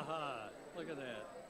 Look at that.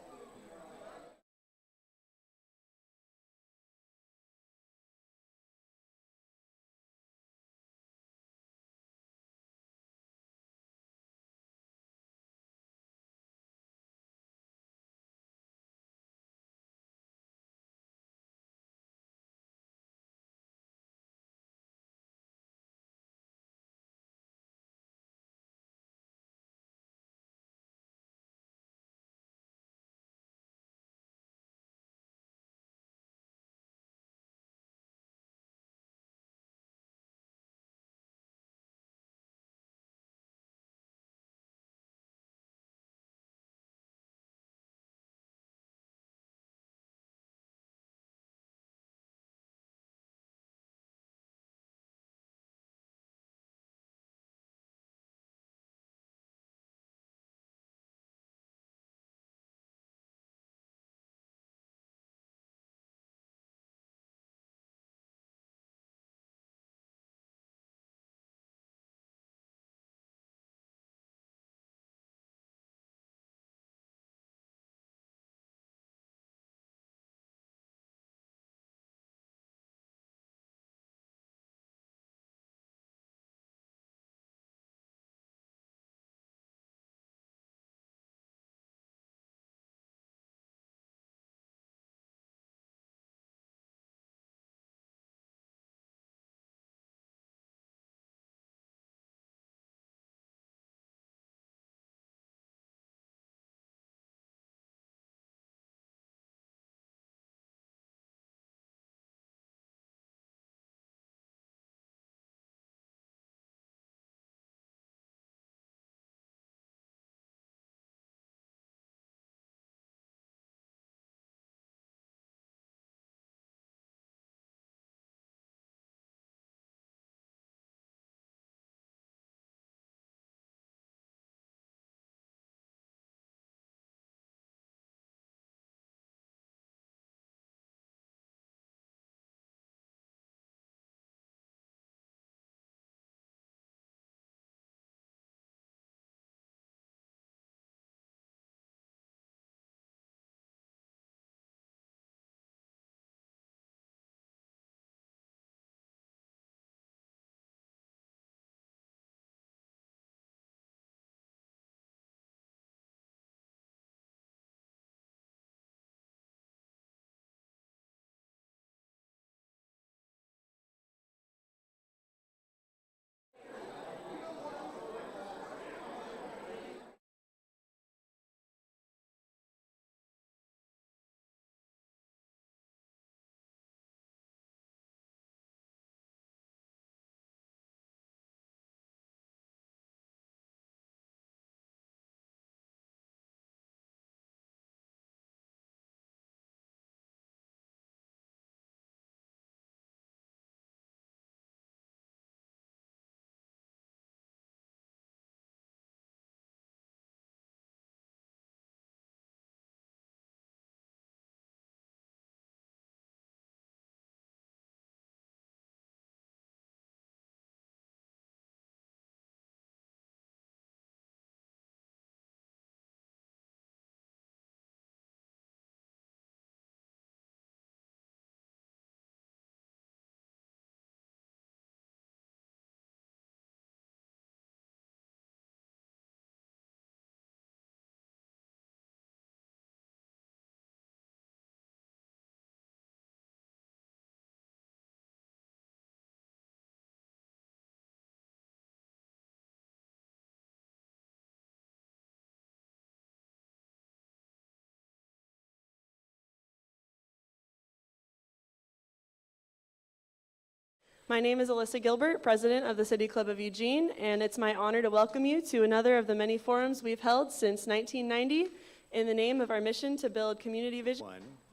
My name is Alyssa Gilbert, President of the City Club of Eugene, and it's my honor to welcome you to another of the many forums we've held since 1990 in the name of our mission to build community vision.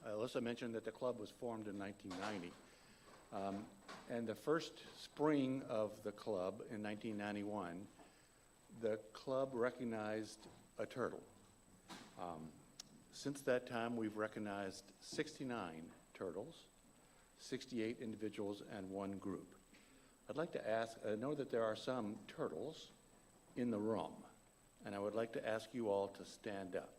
Alyssa mentioned that the club was formed in 1990. And the first spring of the club in 1991, the club recognized a turtle. Since that time, we've recognized 69 turtles, 68 individuals, and one group. I'd like to ask, I know that there are some turtles in the room. And I would like to ask you all to stand up.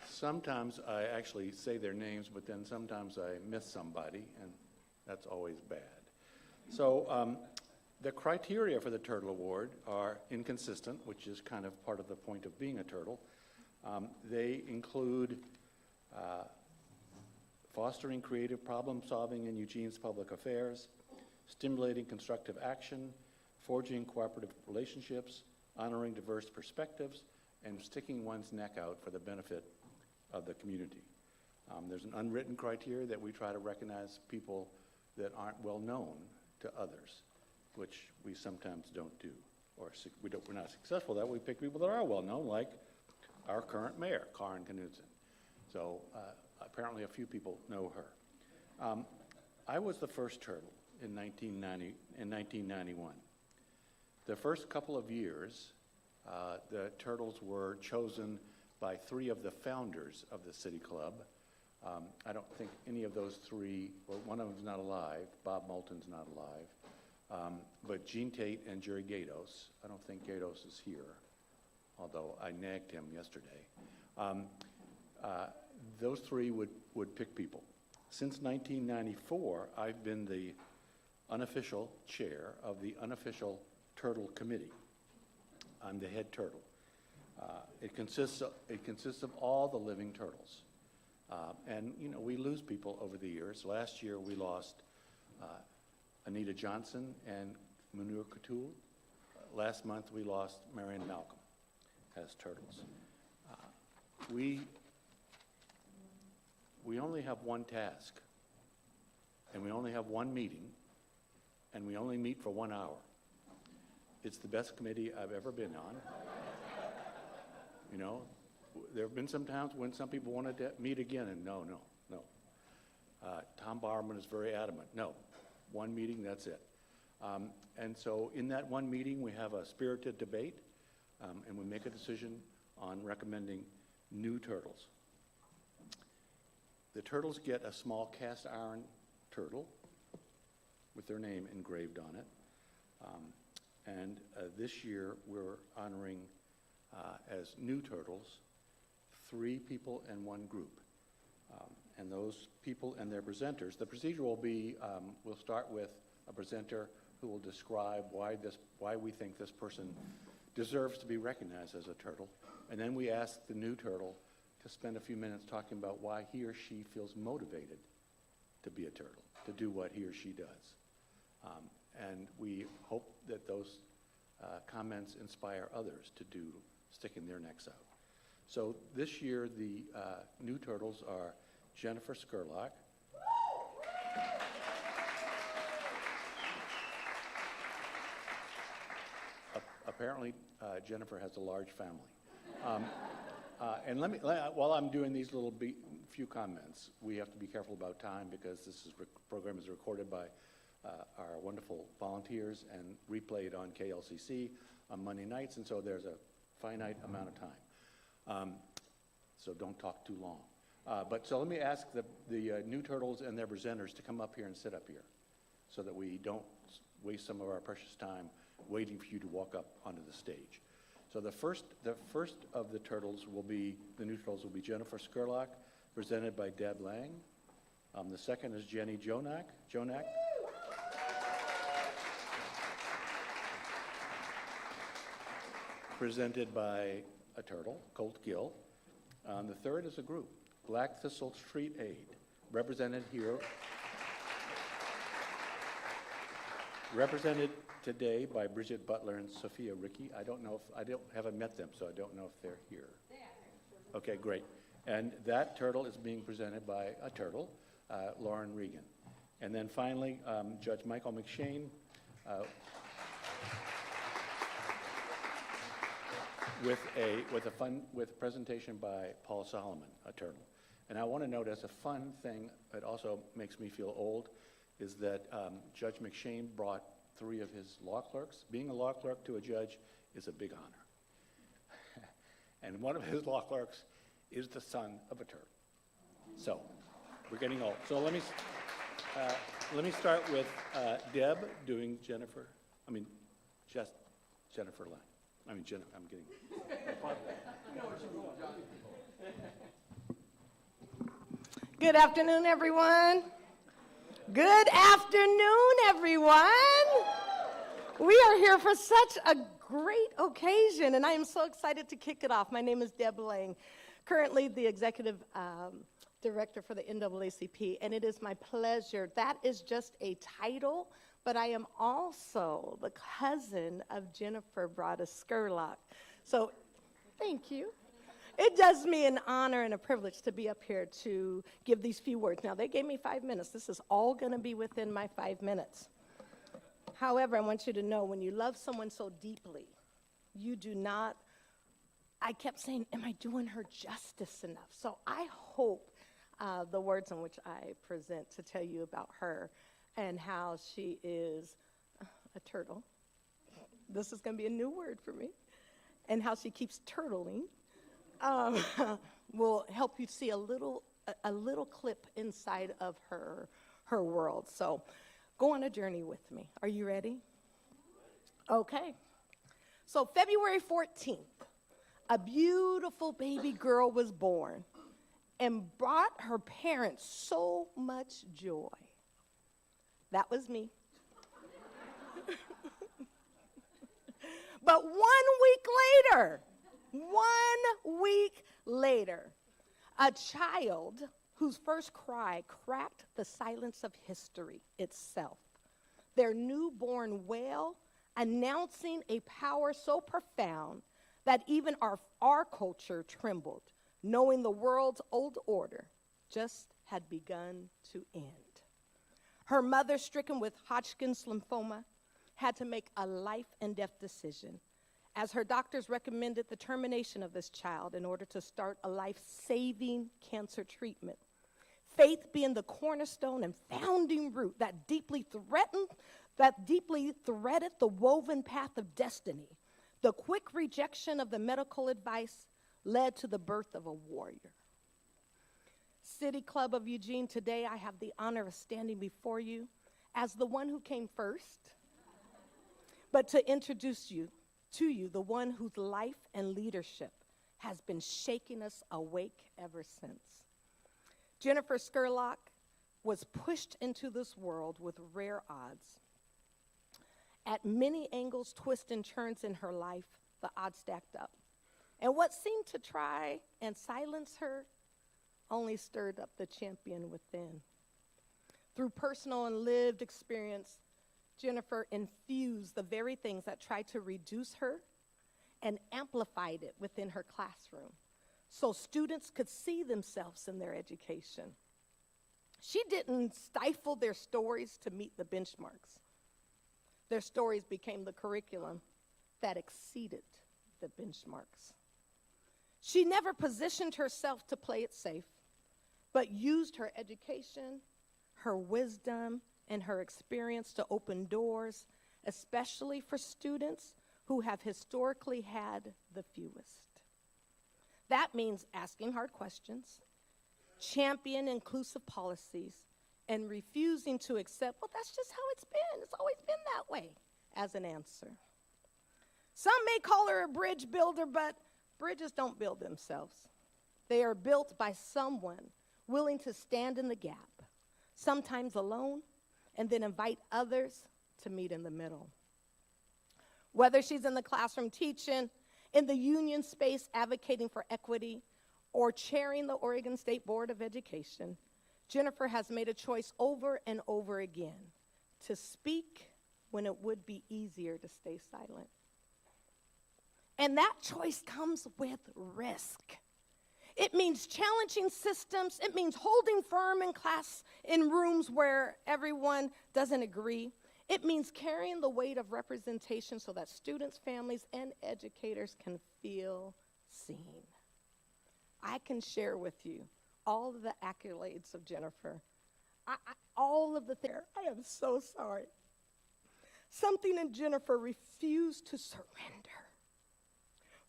Sometimes I actually say their names, but then sometimes I miss somebody, and that's always bad. So the criteria for the Turtle Award are inconsistent, which is kind of part of the point of being a turtle. They include fostering creative problem solving in Eugene's public affairs, stimulating constructive action, forging cooperative relationships, honoring diverse perspectives, and sticking one's neck out for the benefit of the community. There's an unwritten criteria that we try to recognize people that aren't well known to others, which we sometimes don't do, or we're not successful that we pick people that are well known, like our current mayor, Karen Knudsen. So apparently a few people know her. I was the first turtle in 1991. The first couple of years, the turtles were chosen by 3 of the founders of the City Club. I don't think any of those 3, well, one of them's not alive, Bob Moulton's not alive, but Gene Tate and Jerry Gatos. I don't think Gatos is here, although I nagged him yesterday. Those 3 would pick people. Since 1994, I've been the unofficial chair of the unofficial Turtle Committee. I'm the head turtle. It consists of all the living turtles. And, you know, we lose people over the years. Last year, we lost Anita Johnson and Munir Katul. Last month, we lost Marion Malcolm as turtles. We only have one task, and we only have one meeting, and we only meet for 1 hour. It's the best committee I've ever been on. You know, there have been some times when some people wanted to meet again, and no. Tom Barman is very adamant. No, one meeting, that's it. And so in that one meeting, we have a spirited debate, and we make a decision on recommending new turtles. The turtles get a small cast iron turtle with their name engraved on it. And this year, we're honoring as new turtles 3 people and 1 group. And those people and their presenters, the procedure will be, we'll start with a presenter who will describe why we think this person deserves to be recognized as a turtle. And then we ask the new turtle to spend a few minutes talking about why he or she feels motivated to be a turtle, to do what he or she does. And we hope that those comments inspire others to do sticking their necks out. So this year, the new turtles are Jennifer Skurlock, apparently Jennifer has a large family. And while I'm doing these little few comments, we have to be careful about time because this program is recorded by our wonderful volunteers and replayed on KLCC on Monday nights, and so there's a finite amount of time. So don't talk too long. So let me ask the new turtles and their presenters to come up here and sit up here so that we don't waste some of our precious time waiting for you to walk up onto the stage. So the first of the the new turtles will be Jennifer Skurlock, presented by Deb Lang. The second is Jenny Jonak. Presented by a turtle, Colt Gill. The third is a group, Black Thistle Street Aid, represented today by Bridget Butler and Sophia Ricky. Haven't met them, so I don't know if they're here. Okay, great. And that turtle is being presented by a turtle, Lauren Regan. And then finally, Judge Michael McShane, with a presentation by Paul Solomon, a turtle. And I want to note as a fun thing, it also makes me feel old, is that Judge McShane brought 3 of his law clerks. Being a law clerk to a judge is a big honor. And one of his law clerks is the son of a turtle. So We're getting old. So let me start with Deb doing Jennifer. Just Jennifer Lang. I'm kidding. Good afternoon, everyone. Good afternoon, everyone. We are here for such a great occasion, and I am so excited to kick it off. My name is Deb Lang, currently the executive director for the NAACP, and it is my pleasure. That is just a title, but I am also the cousin of Jennifer Broaddus Scurlock. So, thank you. It does me an honor and a privilege to be up here to give these few words. Now, they gave me 5 minutes. This is all going to be within my 5 minutes. However, I want you to know, when you love someone so deeply, you do not, I kept saying, am I doing her justice enough? So I hope the words in which I present to tell you about her and how she is a turtle. This is going to be a new word for me. And how she keeps turtling will help you see a little clip inside of her world. So go on a journey with me. Are you ready? Okay. So February 14th, a beautiful baby girl was born and brought her parents so much joy. That was me. But 1 week later, a child whose first cry cracked the silence of history itself, their newborn wail announcing a power so profound that even our culture trembled, knowing the world's old order just had begun to end. Her mother, stricken with Hodgkin's lymphoma, had to make a life and death decision, as her doctors recommended the termination of this child in order to start a life-saving cancer treatment. Faith being the cornerstone and founding root that deeply threaded the woven path of destiny, the quick rejection of the medical advice led to the birth of a warrior. City Club of Eugene, today I have the honor of standing before you as the one who came first, but to introduce you to you, the one whose life and leadership has been shaking us awake ever since. Jennifer Scurlock was pushed into this world with rare odds. At many angles, twists, and turns in her life, the odds stacked up. And what seemed to try and silence her only stirred up the champion within. Through personal and lived experience, Jennifer infused the very things that tried to reduce her and amplified it within her classroom so students could see themselves in their education. She didn't stifle their stories to meet the benchmarks. Their stories became the curriculum that exceeded the benchmarks. She never positioned herself to play it safe, but used her education, her wisdom, and her experience to open doors, especially for students who have historically had the fewest. That means asking hard questions, champion inclusive policies, and refusing to accept, well, that's just how it's been. It's always been that way, as an answer. Some may call her a bridge builder, but bridges don't build themselves. They are built by someone willing to stand in the gap, sometimes alone, and then invite others to meet in the middle. Whether she's in the classroom teaching, in the union space advocating for equity, or chairing the Oregon State Board of Education, Jennifer has made a choice over and over again to speak when it would be easier to stay silent. And that choice comes with risk. It means challenging systems. It means holding firm in class, in rooms where everyone doesn't agree. It means carrying the weight of representation so that students, families, and educators can feel seen. I can share with you all of the accolades of Jennifer. All of the things. I am so sorry. Something in Jennifer refused to surrender.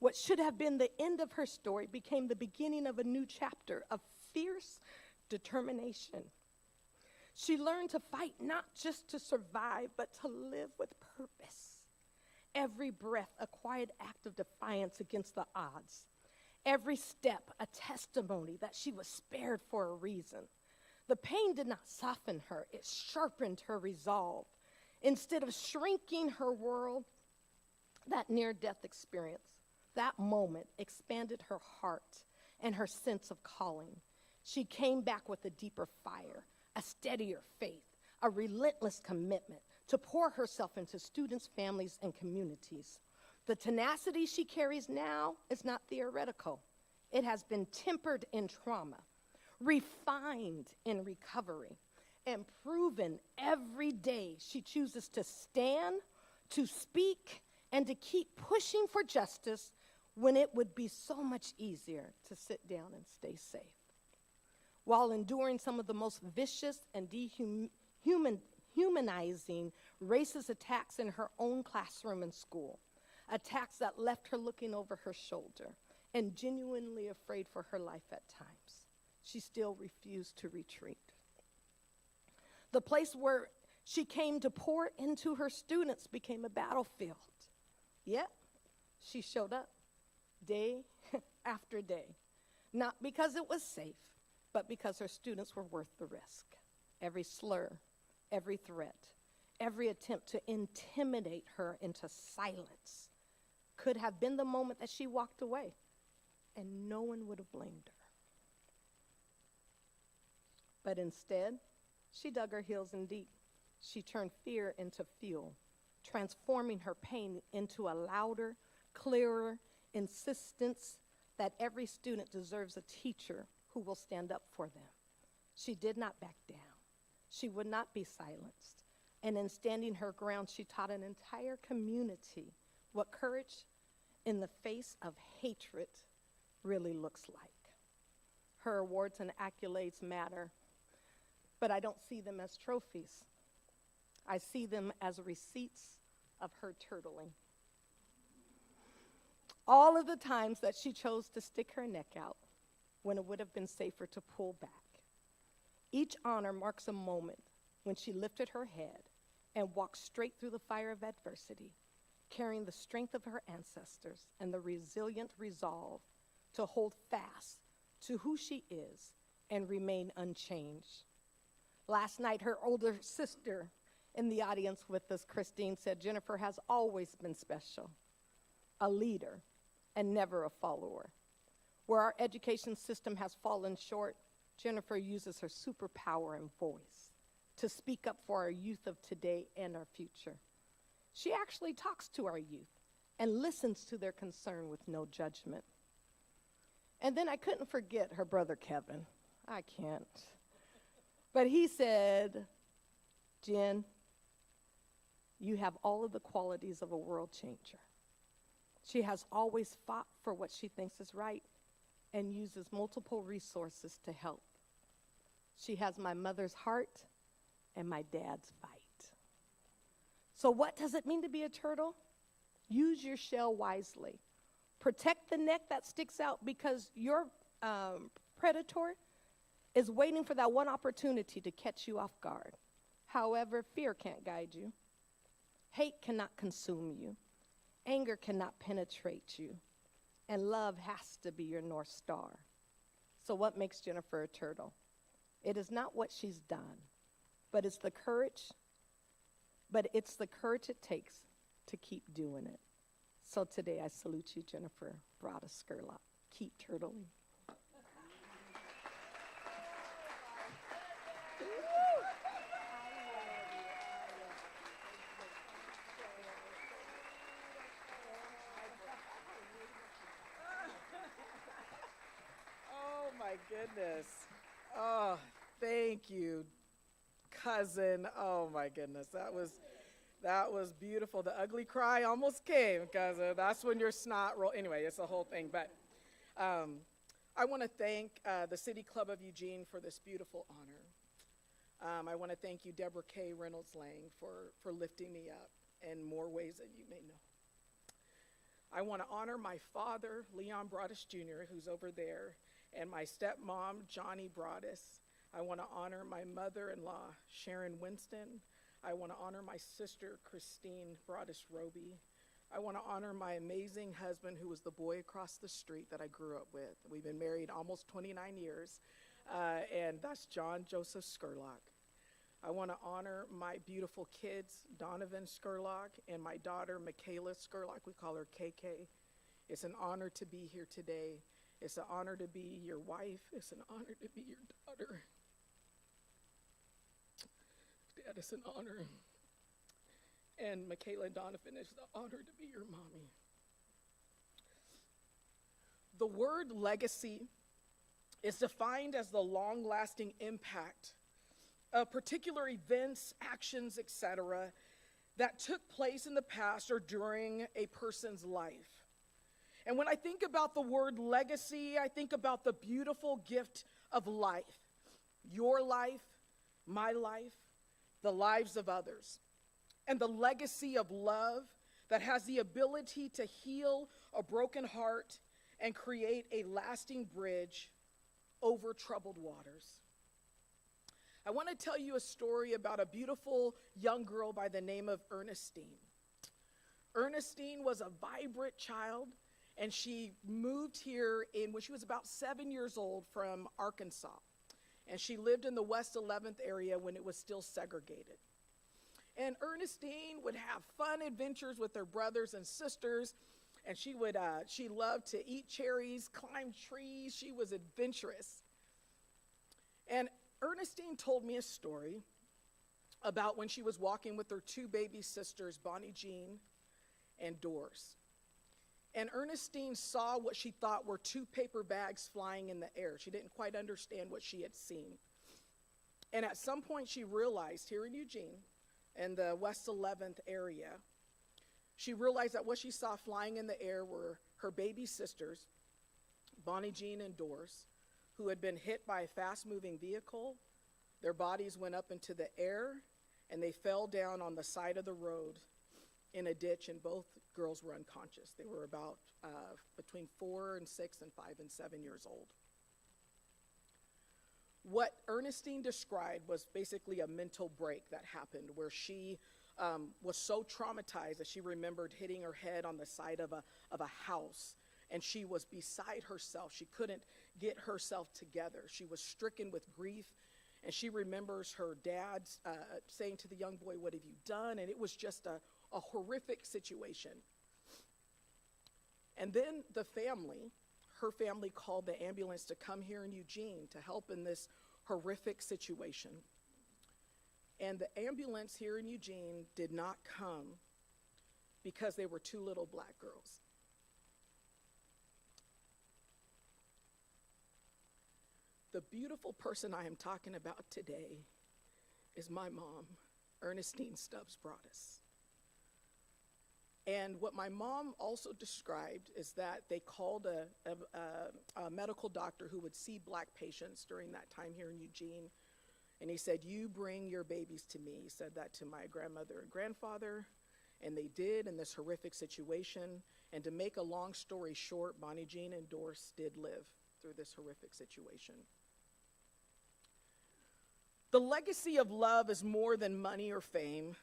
What should have been the end of her story became the beginning of a new chapter of fierce determination. She learned to fight not just to survive, but to live with purpose. Every breath, a quiet act of defiance against the odds. Every step, a testimony that she was spared for a reason. The pain did not soften her, it sharpened her resolve. Instead of shrinking her world, that near-death experience, that moment expanded her heart and her sense of calling. She came back with a deeper fire, a steadier faith, a relentless commitment to pour herself into students, families, and communities. The tenacity she carries now is not theoretical. It has been tempered in trauma, refined in recovery, and proven every day she chooses to stand, to speak, and to keep pushing for justice when it would be so much easier to sit down and stay safe. While enduring some of the most vicious and dehumanizing racist attacks in her own classroom and school, attacks that left her looking over her shoulder and genuinely afraid for her life at times, she still refused to retreat. The place where she came to pour into her students became a battlefield. Yet, she showed up day after day, not because it was safe, but because her students were worth the risk. Every slur, every threat, every attempt to intimidate her into silence could have been the moment that she walked away, and no one would have blamed her. But instead, she dug her heels in deep. She turned fear into fuel, transforming her pain into a louder, clearer insistence that every student deserves a teacher who will stand up for them. She did not back down. She would not be silenced. And in standing her ground, she taught an entire community what courage in the face of hatred really looks like. Her awards and accolades matter, but I don't see them as trophies. I see them as receipts of her turtling. All of the times that she chose to stick her neck out when it would have been safer to pull back. Each honor marks a moment when she lifted her head and walked straight through the fire of adversity, carrying the strength of her ancestors and the resilient resolve to hold fast to who she is and remain unchanged. Last night, her older sister in the audience with us, Christine, said Jennifer has always been special, a leader, and never a follower. Where our education system has fallen short, Jennifer uses her superpower and voice to speak up for our youth of today and our future. She actually talks to our youth and listens to their concern with no judgment. And then I couldn't forget her brother Kevin. I can't. But he said, Jen, you have all of the qualities of a world changer. She has always fought for what she thinks is right and uses multiple resources to help. She has my mother's heart and my dad's fight. So what does it mean to be a turtle? Use your shell wisely. Protect the neck that sticks out because your predator is waiting for that one opportunity to catch you off guard. However, fear can't guide you. Hate cannot consume you. Anger cannot penetrate you. And love has to be your North Star. So what makes Jennifer a turtle? It is not what she's done, but it's the courage it takes to keep doing it. So today I salute you, Jennifer Brada Scurlock. Keep turtling. Oh my goodness. Oh, thank you, cousin. Oh my goodness. That was beautiful. The ugly cry almost came, cousin. That's when your snot roll. Anyway, it's a whole thing. But I want to thank the City Club of Eugene for this beautiful honor. I want to thank you, Deborah K. Reynolds-Lang, for lifting me up in more ways than you may know. I want to honor my father, Leon Broadus Jr., who's over there, and my stepmom, Johnny Broadus, I want to honor my mother-in-law, Sharon Winston. I want to honor my sister, Christine Broadus Roby. I want to honor my amazing husband, who was the boy across the street that I grew up with. We've been married almost 29 years, and that's John Joseph Skurlock. I want to honor my beautiful kids, Donovan Skurlock and my daughter, Michaela Skurlock. We call her KK. It's an honor to be here today. It's an honor to be your wife. It's an honor to be your daughter. Dad, it's an honor. And Michaela and Donovan, it's the honor to be your mommy. The word legacy is defined as the long-lasting impact of particular events, actions, etc., that took place in the past or during a person's life. And when I think about the word legacy, I think about the beautiful gift of life. Your life, my life, the lives of others. And the legacy of love that has the ability to heal a broken heart and create a lasting bridge over troubled waters. I want to tell you a story about a beautiful young girl by the name of Ernestine. Ernestine was a vibrant child, and she moved here when she was about 7 years old from Arkansas. And she lived in the West 11th area when it was still segregated. And Ernestine would have fun adventures with her brothers and sisters, and she loved to eat cherries, climb trees. She was adventurous. And Ernestine told me a story about when she was walking with her two baby sisters, Bonnie Jean and Doris. And Ernestine saw what she thought were two paper bags flying in the air. She didn't quite understand what she had seen. And at some point she realized here in Eugene, in the West 11th area, she realized that what she saw flying in the air were her baby sisters, Bonnie Jean and Doris, who had been hit by a fast-moving vehicle. Their bodies went up into the air, and they fell down on the side of the road in a ditch, and both girls were unconscious. They were about between 4 and 6 and 5 and 7 years old. What Ernestine described was basically a mental break that happened where she was so traumatized that she remembered hitting her head on the side of a house, and she was beside herself. She couldn't get herself together. She was stricken with grief, and she remembers her dad saying to the young boy, "What have you done?" And it was just a horrific situation. And then her family called the ambulance to come here in Eugene to help in this horrific situation. And the ambulance here in Eugene did not come because they were two little black girls. The beautiful person I am talking about today is my mom, Ernestine Stubbs Broadus. And what my mom also described is that they called a medical doctor who would see black patients during that time here in Eugene. And he said, "You bring your babies to me." He said that to my grandmother and grandfather, and they did in this horrific situation. And to make a long story short, Bonnie Jean and Doris did live through this horrific situation. The legacy of love is more than money or fame.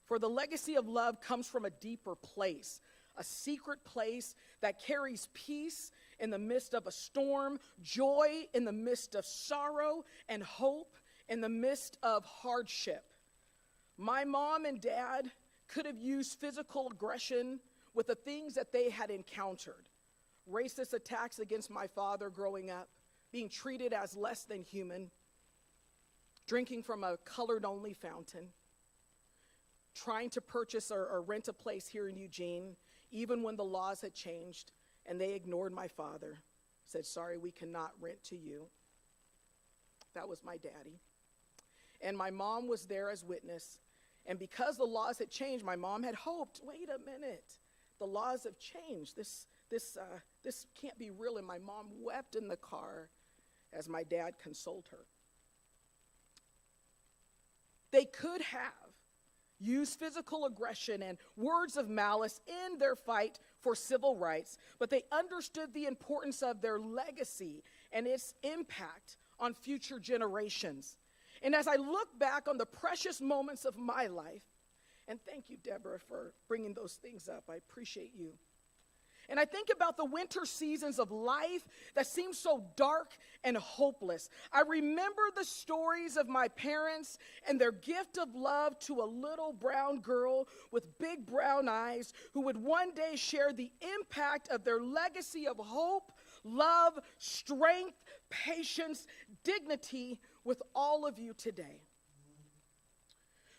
For the legacy of love comes from a deeper place, a secret place that carries peace in the midst of a storm, joy in the midst of sorrow, and hope in the midst of hardship. My mom and dad could have used physical aggression with the things that they had encountered. Racist attacks against my father growing up, being treated as less than human, drinking from a colored-only fountain, trying to purchase or rent a place here in Eugene, even when the laws had changed, and they ignored my father, said, "Sorry, we cannot rent to you." That was my daddy. And my mom was there as witness, and because the laws had changed, my mom had hoped, wait a minute, the laws have changed. This can't be real, and my mom wept in the car as my dad consoled her. They could have used physical aggression and words of malice in their fight for civil rights, but they understood the importance of their legacy and its impact on future generations. And as I look back on the precious moments of my life, and thank you, Deborah, for bringing those things up. I appreciate you. And I think about the winter seasons of life that seem so dark and hopeless. I remember the stories of my parents and their gift of love to a little brown girl with big brown eyes who would one day share the impact of their legacy of hope, love, strength, patience, dignity with all of you today.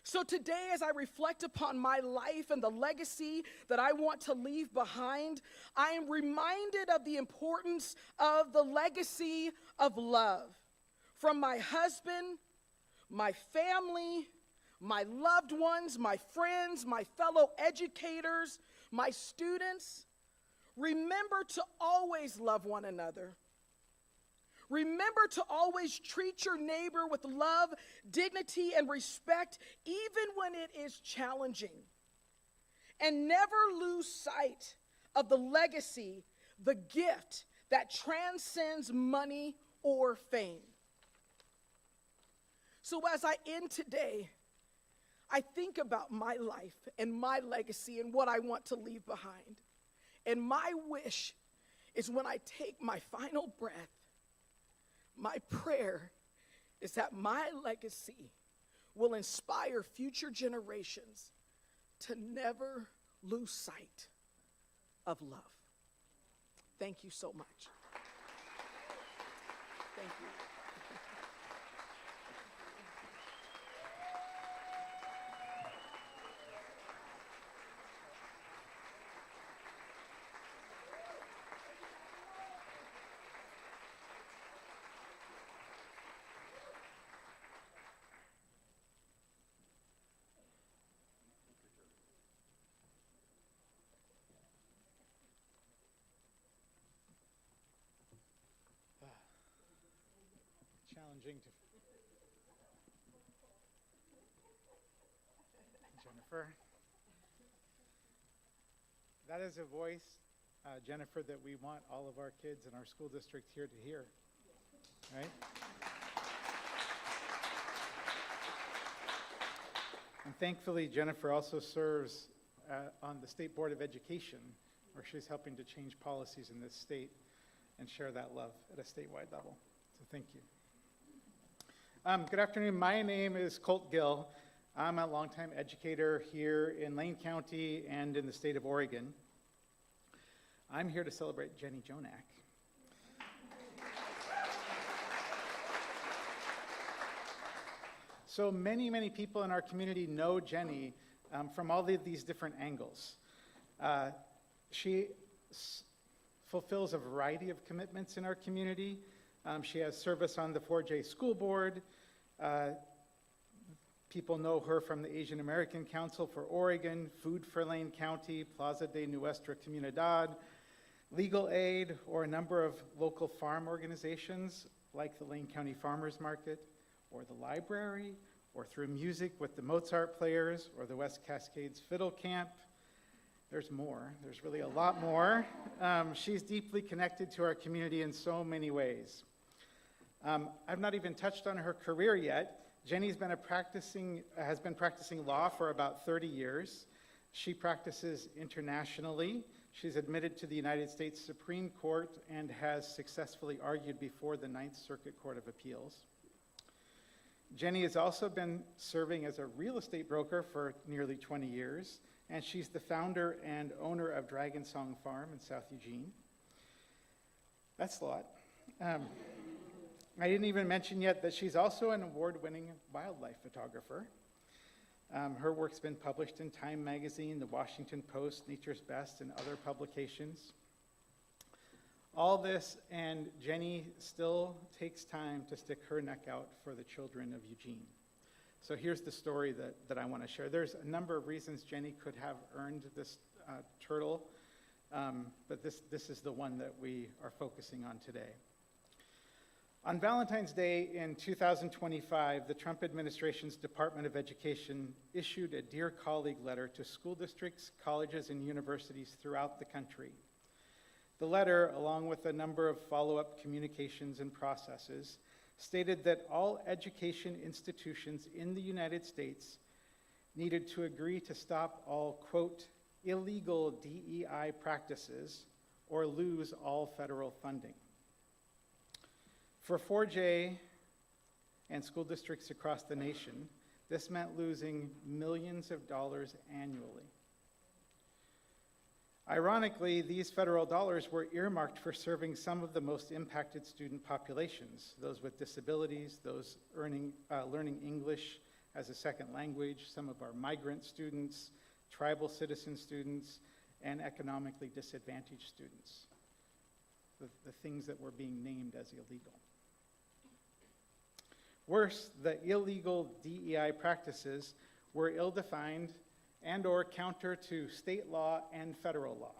So today, as I reflect upon my life and the legacy that I want to leave behind, I am reminded of the importance of the legacy of love from my husband, my family, my loved ones, my friends, my fellow educators, my students. Remember to always love one another. Remember to always treat your neighbor with love, dignity, and respect, even when it is challenging. And never lose sight of the legacy, the gift that transcends money or fame. So as I end today, I think about my life and my legacy and what I want to leave behind. And my wish is when I take my final breath, my prayer is that my legacy will inspire future generations to never lose sight of love. Thank you so much. Thank you. Challenging to Jennifer. That is a voice, Jennifer, that we want all of our kids in our school district here to hear, right? And thankfully, Jennifer also serves on the State Board of Education, where she's helping to change policies in this state and share that love at a statewide level. So thank you. Good afternoon. My name is Colt Gill. I'm a longtime educator here in Lane County and in the state of Oregon. I'm here to celebrate Jenny Jonak. So many people in our community know Jenny from all of these different angles. She fulfills a variety of commitments in our community. She has service on the 4J school board. People know her from the Asian American Council for Oregon, Food for Lane County, Plaza de Nuestra Comunidad, Legal Aid, or a number of local farm organizations like the Lane County Farmers Market, or the library, or through music with the Mozart Players, or the West Cascades Fiddle Camp. There's more. There's really a lot more. She's deeply connected to our community in so many ways. I've not even touched on her career yet. Jenny's has been practicing law for about 30 years. She practices internationally. She's admitted to the United States Supreme Court and has successfully argued before the Ninth Circuit Court of Appeals. Jenny has also been serving as a real estate broker for nearly 20 years, and she's the founder and owner of Dragon Song Farm in South Eugene. That's a lot. I didn't even mention yet that she's also an award-winning wildlife photographer. Her work's been published in Time Magazine, the Washington Post, Nature's Best, and other publications. All this, and Jenny still takes time to stick her neck out for the children of Eugene. So here's the story that I want to share. There's a number of reasons Jenny could have earned this turtle, but this is the one that we are focusing on today. On Valentine's Day in 2025, the Trump administration's Department of Education issued a Dear Colleague letter to school districts, colleges, and universities throughout the country. The letter, along with a number of follow-up communications and processes, stated that all education institutions in the United States needed to agree to stop all, quote, illegal DEI practices or lose all federal funding. For 4J and school districts across the nation, this meant losing millions of dollars annually. Ironically, these federal dollars were earmarked for serving some of the most impacted student populations, those with disabilities, those learning English as a second language, some of our migrant students, tribal citizen students, and economically disadvantaged students, the things that were being named as illegal. Worse, the illegal DEI practices were ill-defined and or counter to state law and federal law.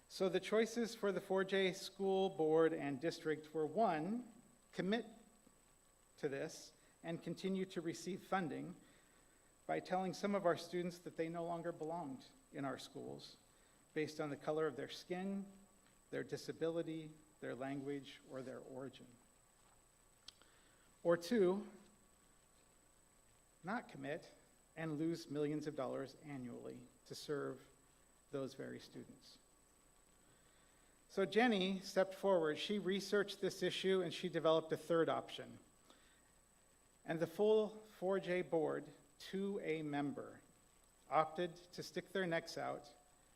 So the choices for the 4J school board and district were, one, commit to this and continue to receive funding by telling some of our students that they no longer belonged in our schools based on the color of their skin, their disability, their language, or their origin. Or two, not commit and lose millions of dollars annually to serve those very students. So Jenny stepped forward. She researched this issue and she developed a third option. And the full 4J board, to a member, opted to stick their necks out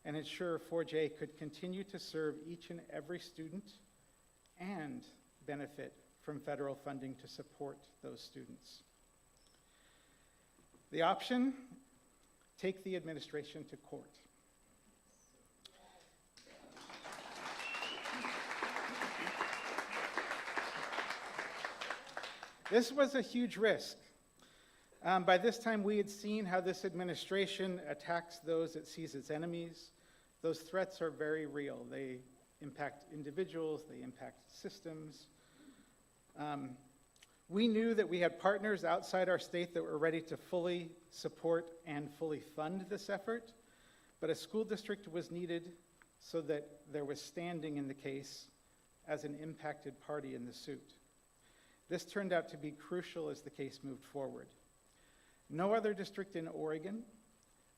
and ensure 4J could continue to serve each and every student and benefit from federal funding to support those students. The option, take the administration to court. This was a huge risk. By this time, we had seen how this administration attacks those it sees as enemies. Those threats are very real. They impact individuals, they impact systems. We knew that we had partners outside our state that were ready to fully support and fully fund this effort, but a school district was needed so that there was standing in the case as an impacted party in the suit. This turned out to be crucial as the case moved forward. No other district in Oregon,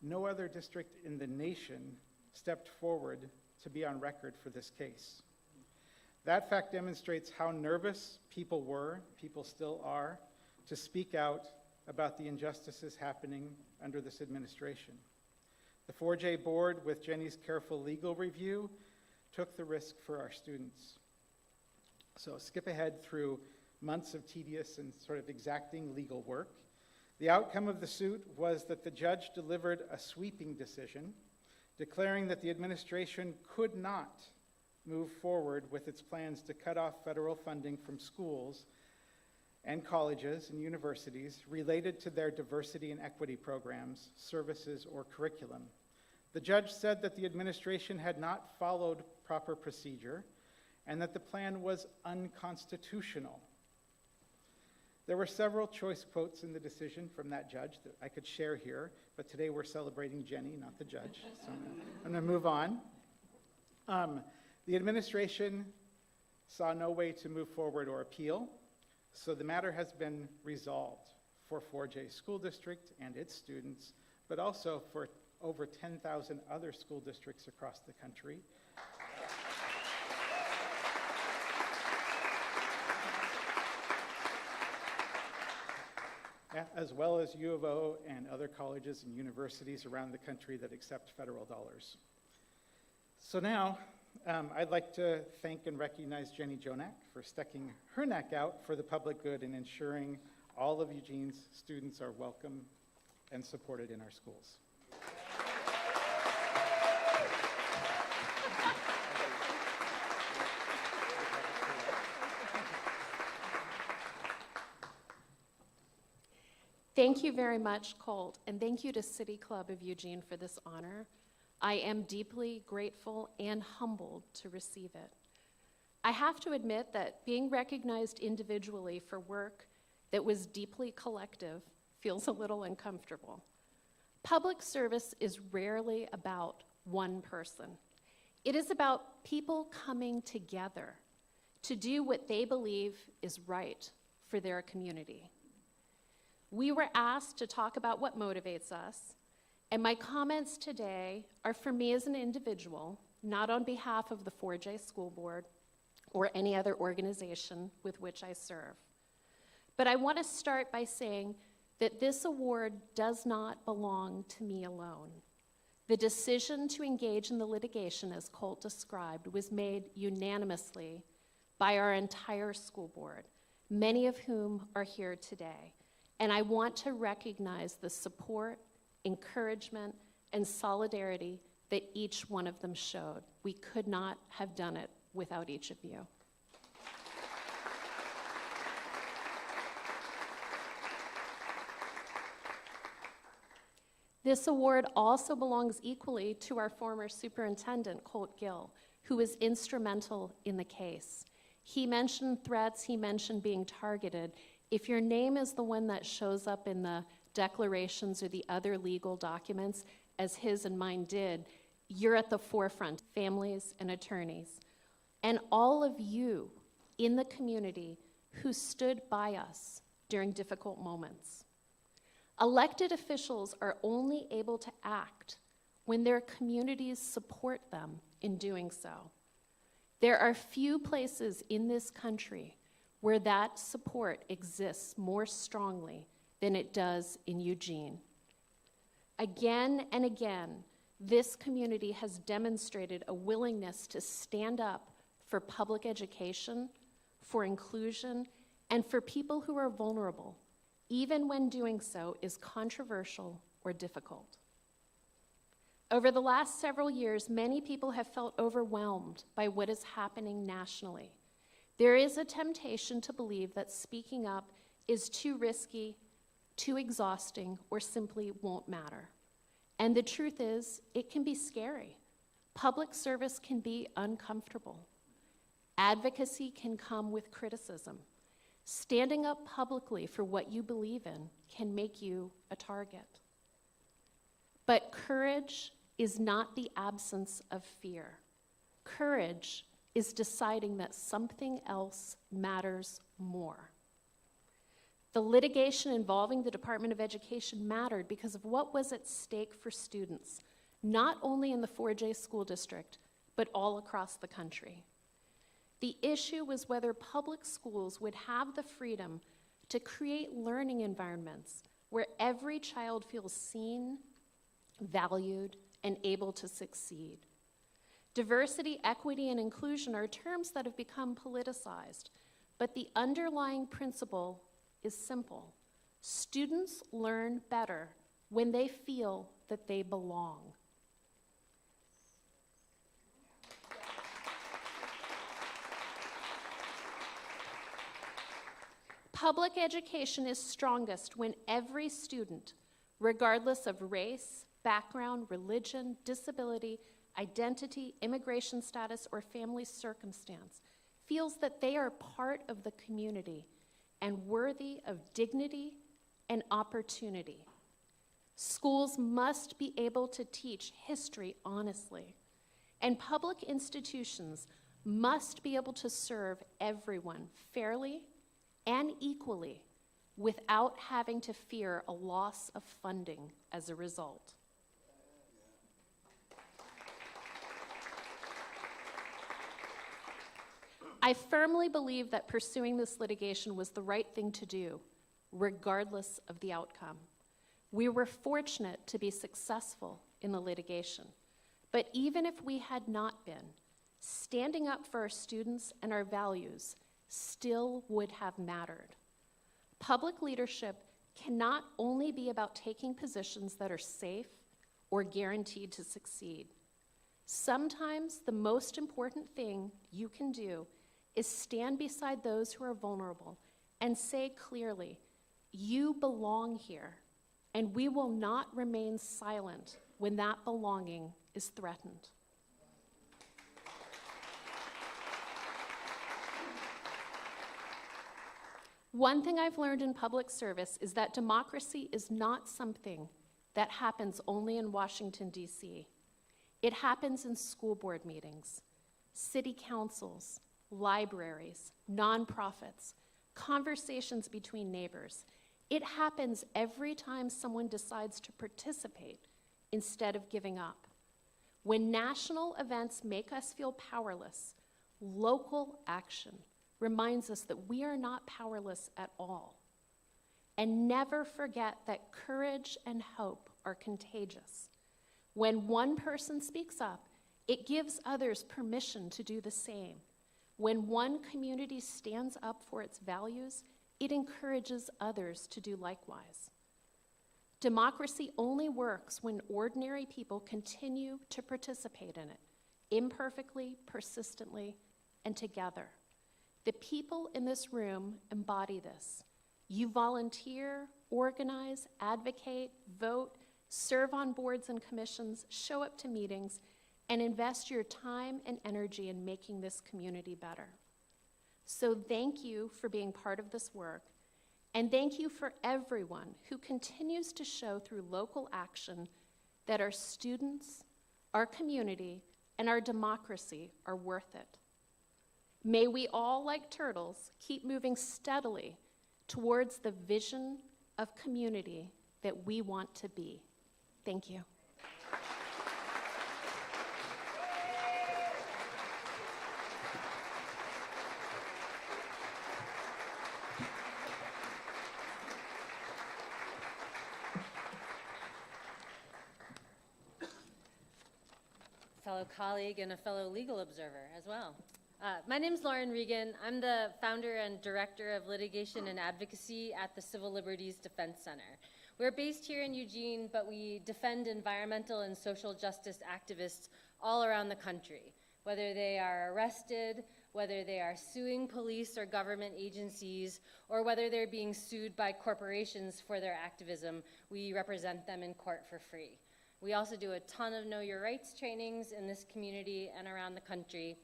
no other district in the nation stepped forward to be on record for this case. That fact demonstrates how nervous people were, people still are, to speak out about the injustices happening under this administration. The 4J board, with Jenny's careful legal review, took the risk for our students. So skip ahead through months of tedious and sort of exacting legal work. The outcome of the suit was that the judge delivered a sweeping decision declaring that the administration could not move forward with its plans to cut off federal funding from schools and colleges and universities related to their diversity and equity programs, services, or curriculum. The judge said that the administration had not followed proper procedure and that the plan was unconstitutional. There were several choice quotes in the decision from that judge that I could share here, but today we're celebrating Jenny, not the judge, so I'm going to move on. The administration saw no way to move forward or appeal, so the matter has been resolved for 4J School District and its students, but also for over 10,000 other school districts across the country. As well as U of O and other colleges and universities around the country that accept federal dollars. So now, I'd like to thank and recognize Jenny Jonak for sticking her neck out for the public good and ensuring all of Eugene's students are welcome and supported in our schools. Thank you very much, Colt, and thank you to City Club of Eugene for this honor. I am deeply grateful and humbled to receive it. I have to admit that being recognized individually for work that was deeply collective feels a little uncomfortable. Public service is rarely about one person. It is about people coming together to do what they believe is right for their community. We were asked to talk about what motivates us, and my comments today are for me as an individual, not on behalf of the 4J School Board or any other organization with which I serve. But I want to start by saying that this award does not belong to me alone. The decision to engage in the litigation, as Colt described, was made unanimously by our entire school board, many of whom are here today. And I want to recognize the support, encouragement, and solidarity that each one of them showed. We could not have done it without each of you. This award also belongs equally to our former superintendent, Colt Gill, who was instrumental in the case. He mentioned threats, he mentioned being targeted. If your name is the one that shows up in the declarations or the other legal documents, as his and mine did, you're at the forefront, families and attorneys. And all of you in the community who stood by us during difficult moments. Elected officials are only able to act when their communities support them in doing so. There are few places in this country where that support exists more strongly than it does in Eugene. Again and again, this community has demonstrated a willingness to stand up for public education, for inclusion, and for people who are vulnerable, even when doing so is controversial or difficult. Over the last several years, many people have felt overwhelmed by what is happening nationally. There is a temptation to believe that speaking up is too risky, too exhausting, or simply won't matter. And the truth is, it can be scary. Public service can be uncomfortable. Advocacy can come with criticism. Standing up publicly for what you believe in can make you a target. But courage is not the absence of fear. Courage is deciding that something else matters more. The litigation involving the Department of Education mattered because of what was at stake for students, not only in the 4J school district, but all across the country. The issue was whether public schools would have the freedom to create learning environments where every child feels seen, valued, and able to succeed. Diversity, equity, and inclusion are terms that have become politicized, but the underlying principle is simple. Students learn better when they feel that they belong. Public education is strongest when every student, regardless of race, background, religion, disability, identity, immigration status, or family circumstance, feels that they are part of the community and worthy of dignity and opportunity. Schools must be able to teach history honestly, and public institutions must be able to serve everyone fairly and equally without having to fear a loss of funding as a result. I firmly believe that pursuing this litigation was the right thing to do, regardless of the outcome. We were fortunate to be successful in the litigation, but even if we had not been, standing up for our students and our values still would have mattered. Public leadership cannot only be about taking positions that are safe or guaranteed to succeed. Sometimes the most important thing you can do is stand beside those who are vulnerable and say clearly, you belong here, and we will not remain silent when that belonging is threatened. One thing I've learned in public service is that democracy is not something that happens only in Washington, D.C. It happens in school board meetings, city councils, libraries, nonprofits, conversations between neighbors. It happens every time someone decides to participate instead of giving up. When national events make us feel powerless, local action reminds us that we are not powerless at all. And never forget that courage and hope are contagious. When one person speaks up, it gives others permission to do the same. When one community stands up for its values, it encourages others to do likewise. Democracy only works when ordinary people continue to participate in it, imperfectly, persistently, and together. The people in this room embody this. You volunteer, organize, advocate, vote, serve on boards and commissions, show up to meetings, and invest your time and energy in making this community better. So thank you for being part of this work, and thank you for everyone who continues to show through local action that our students, our community, and our democracy are worth it. May we all, like turtles, keep moving steadily towards the vision of community that we want to be. Thank you. Fellow colleague and a fellow legal observer as well. My name's Lauren Regan. I'm the founder and director of litigation and advocacy at the Civil Liberties Defense Center. We're based here in Eugene, but we defend environmental and social justice activists all around the country, whether they are arrested, whether they are suing police or government agencies, or whether they're being sued by corporations for their activism. We represent them in court for free. We also do a ton of Know Your Rights trainings in this community and around the country.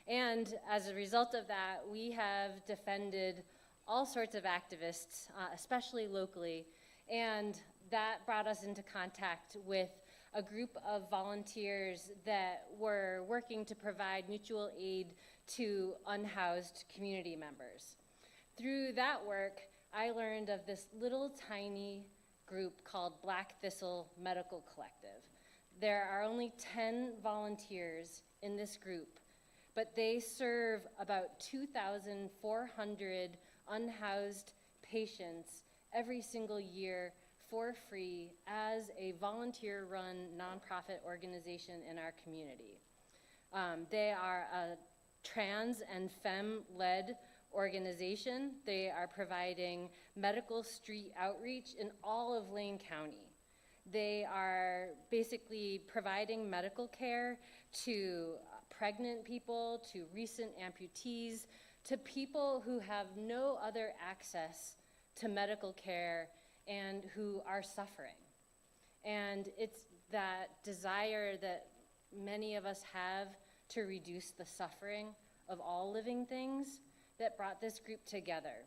And as a result of that, we have defended all sorts of activists, especially locally. And that brought us into contact with a group of volunteers that were working to provide mutual aid to unhoused community members. Through that work, I learned of this little tiny group called Black Thistle Medical Collective. There are only 10 volunteers in this group, but they serve about 2,400 unhoused patients every single year for free as a volunteer-run nonprofit organization in our community. They are a trans and femme-led organization. They are providing medical street outreach in all of Lane County. They are basically providing medical care to pregnant people, to recent amputees, to people who have no other access to medical care and who are suffering. And it's that desire that many of us have to reduce the suffering of all living things that brought this group together.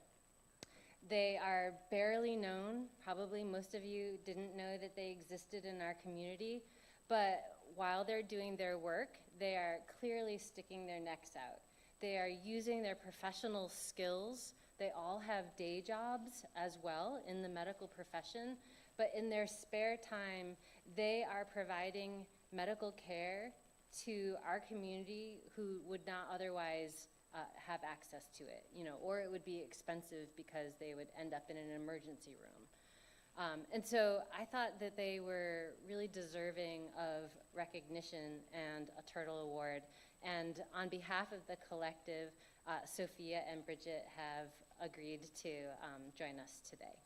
They are barely known. Probably most of you didn't know that they existed in our community, but while they're doing their work, they are clearly sticking their necks out. They are using their professional skills. They all have day jobs as well in the medical profession, but in their spare time, they are providing medical care to our community who would not otherwise have access to it, or it would be expensive because they would end up in an emergency room. And so I thought that they were really deserving of recognition and a Turtle Award. And on behalf of the collective, Sophia and Bridget have agreed to join us today.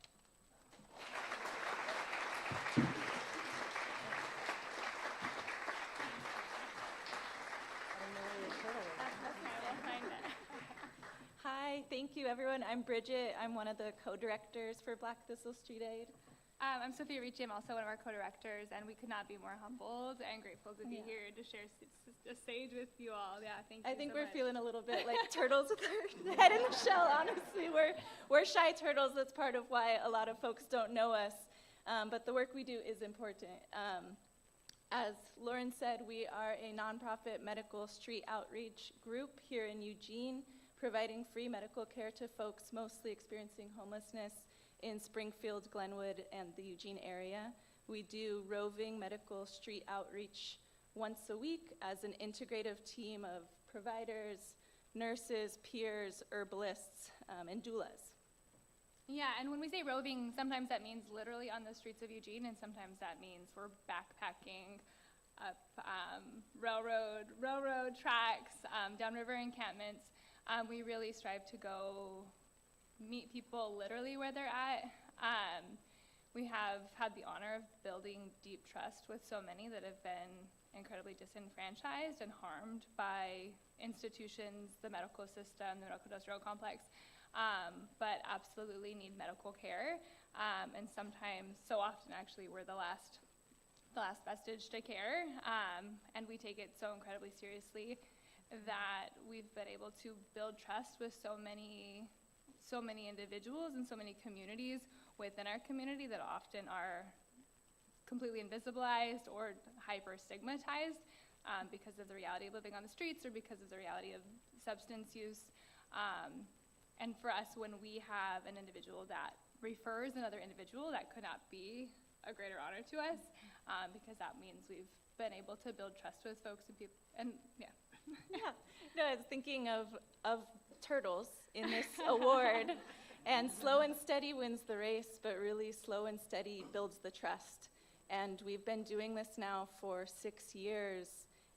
Hi, thank you everyone. I'm Bridget. I'm one of the co-directors for Black Thistle Street Aid. I'm Sophia Ricci. I'm also one of our co-directors, and we could not be more humbled and grateful to be here to share a stage with you all. Yeah, thank you. I think so we're much. feeling a little bit like turtles with our head in the shell, honestly. We're shy turtles. That's part of why a lot of folks don't know us. But the work we do is important. As Lauren said, we are a nonprofit medical street outreach group here in Eugene, providing free medical care to folks mostly experiencing homelessness in Springfield, Glenwood, and the Eugene area. We do roving medical street outreach once a week as an integrative team of providers, nurses, peers, herbalists, and doulas. Yeah, and when we say roving, sometimes that means literally on the streets of Eugene, and sometimes that means we're backpacking up railroad tracks, downriver encampments. We really strive to go meet people literally where they're at. We have had the honor of building deep trust with so many that have been incredibly disenfranchised and harmed by institutions, the medical system, the medical industrial complex, but absolutely need medical care. And sometimes, so often actually, we're the last vestige to care. And we take it so incredibly seriously that we've been able to build trust with so many individuals and so many communities within our community that often are completely invisibilized or hyper stigmatized because of the reality of living on the streets or because of the reality of substance use. And for us, when we have an individual that refers another individual, that could not be a greater honor to us because that means we've been able to build trust with folks and people. And yeah. Yeah, no, I was thinking of turtles in this award, and slow and steady wins the race, but really slow and steady builds the trust. And we've been doing this now for 6 years,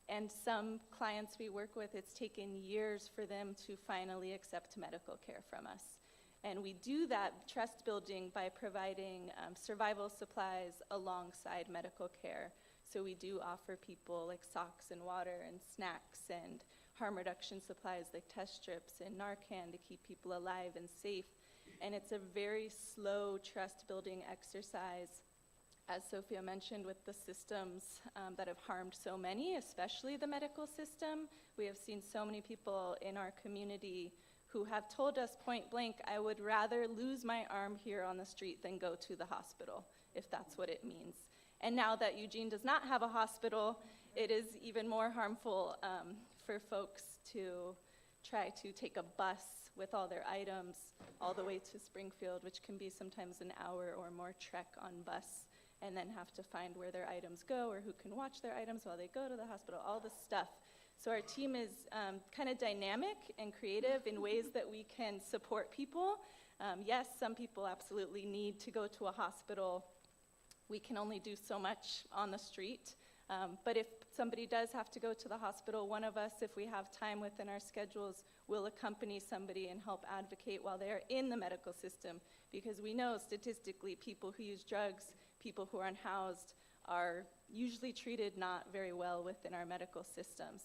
and some clients we work with, it's taken years for them to finally accept medical care from us. And we do that trust building by providing survival supplies alongside medical care. So we do offer people like socks and water and snacks and harm reduction supplies like test strips and Narcan to keep people alive and safe. And it's a very slow trust building exercise, as Sophia mentioned, with the systems that have harmed so many, especially the medical system. We have seen so many people in our community who have told us point blank, I would rather lose my arm here on the street than go to the hospital, if that's what it means. And now that Eugene does not have a hospital, it is even more harmful for folks to try to take a bus with all their items all the way to Springfield, which can be sometimes an hour or more trek on bus, and then have to find where their items go or who can watch their items while they go to the hospital, all this stuff. So our team is kind of dynamic and creative in ways that we can support people. Yes, some people absolutely need to go to a hospital. We can only do so much on the street. But if somebody does have to go to the hospital, one of us, if we have time within our schedules, will accompany somebody and help advocate while they're in the medical system. Because we know statistically people who use drugs, people who are unhoused, are usually treated not very well within our medical systems.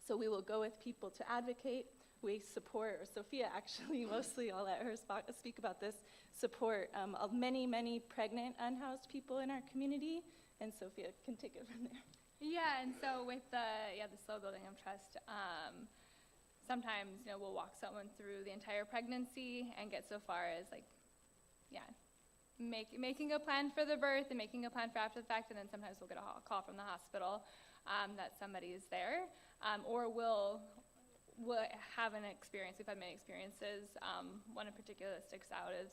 So we will go with people to advocate. We support, or Sophia actually, mostly, I'll let her speak about this, support many, many pregnant, unhoused people in our community, and Sophia can take it from there. Yeah, and so with the slow building of trust, sometimes we'll walk someone through the entire pregnancy and get so far as making a plan for the birth and making a plan for after the fact, and then sometimes we'll get a call from the hospital that somebody is there, or we'll have an experience. We've had many experiences. One in particular that sticks out is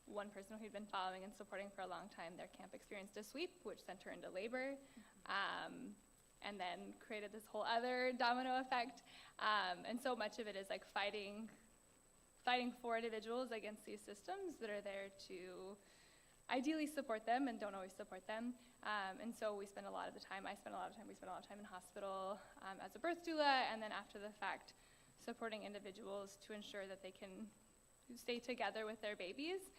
one person who'd been following and supporting for a long time. Their camp experienced a sweep, which sent her into labor, and then created this whole other domino effect. And so much of it is like fighting for individuals against these systems that are there to ideally support them and don't always support them. And so we spend a lot of time in hospital as a birth doula, and then after the fact, supporting individuals to ensure that they can stay together with their babies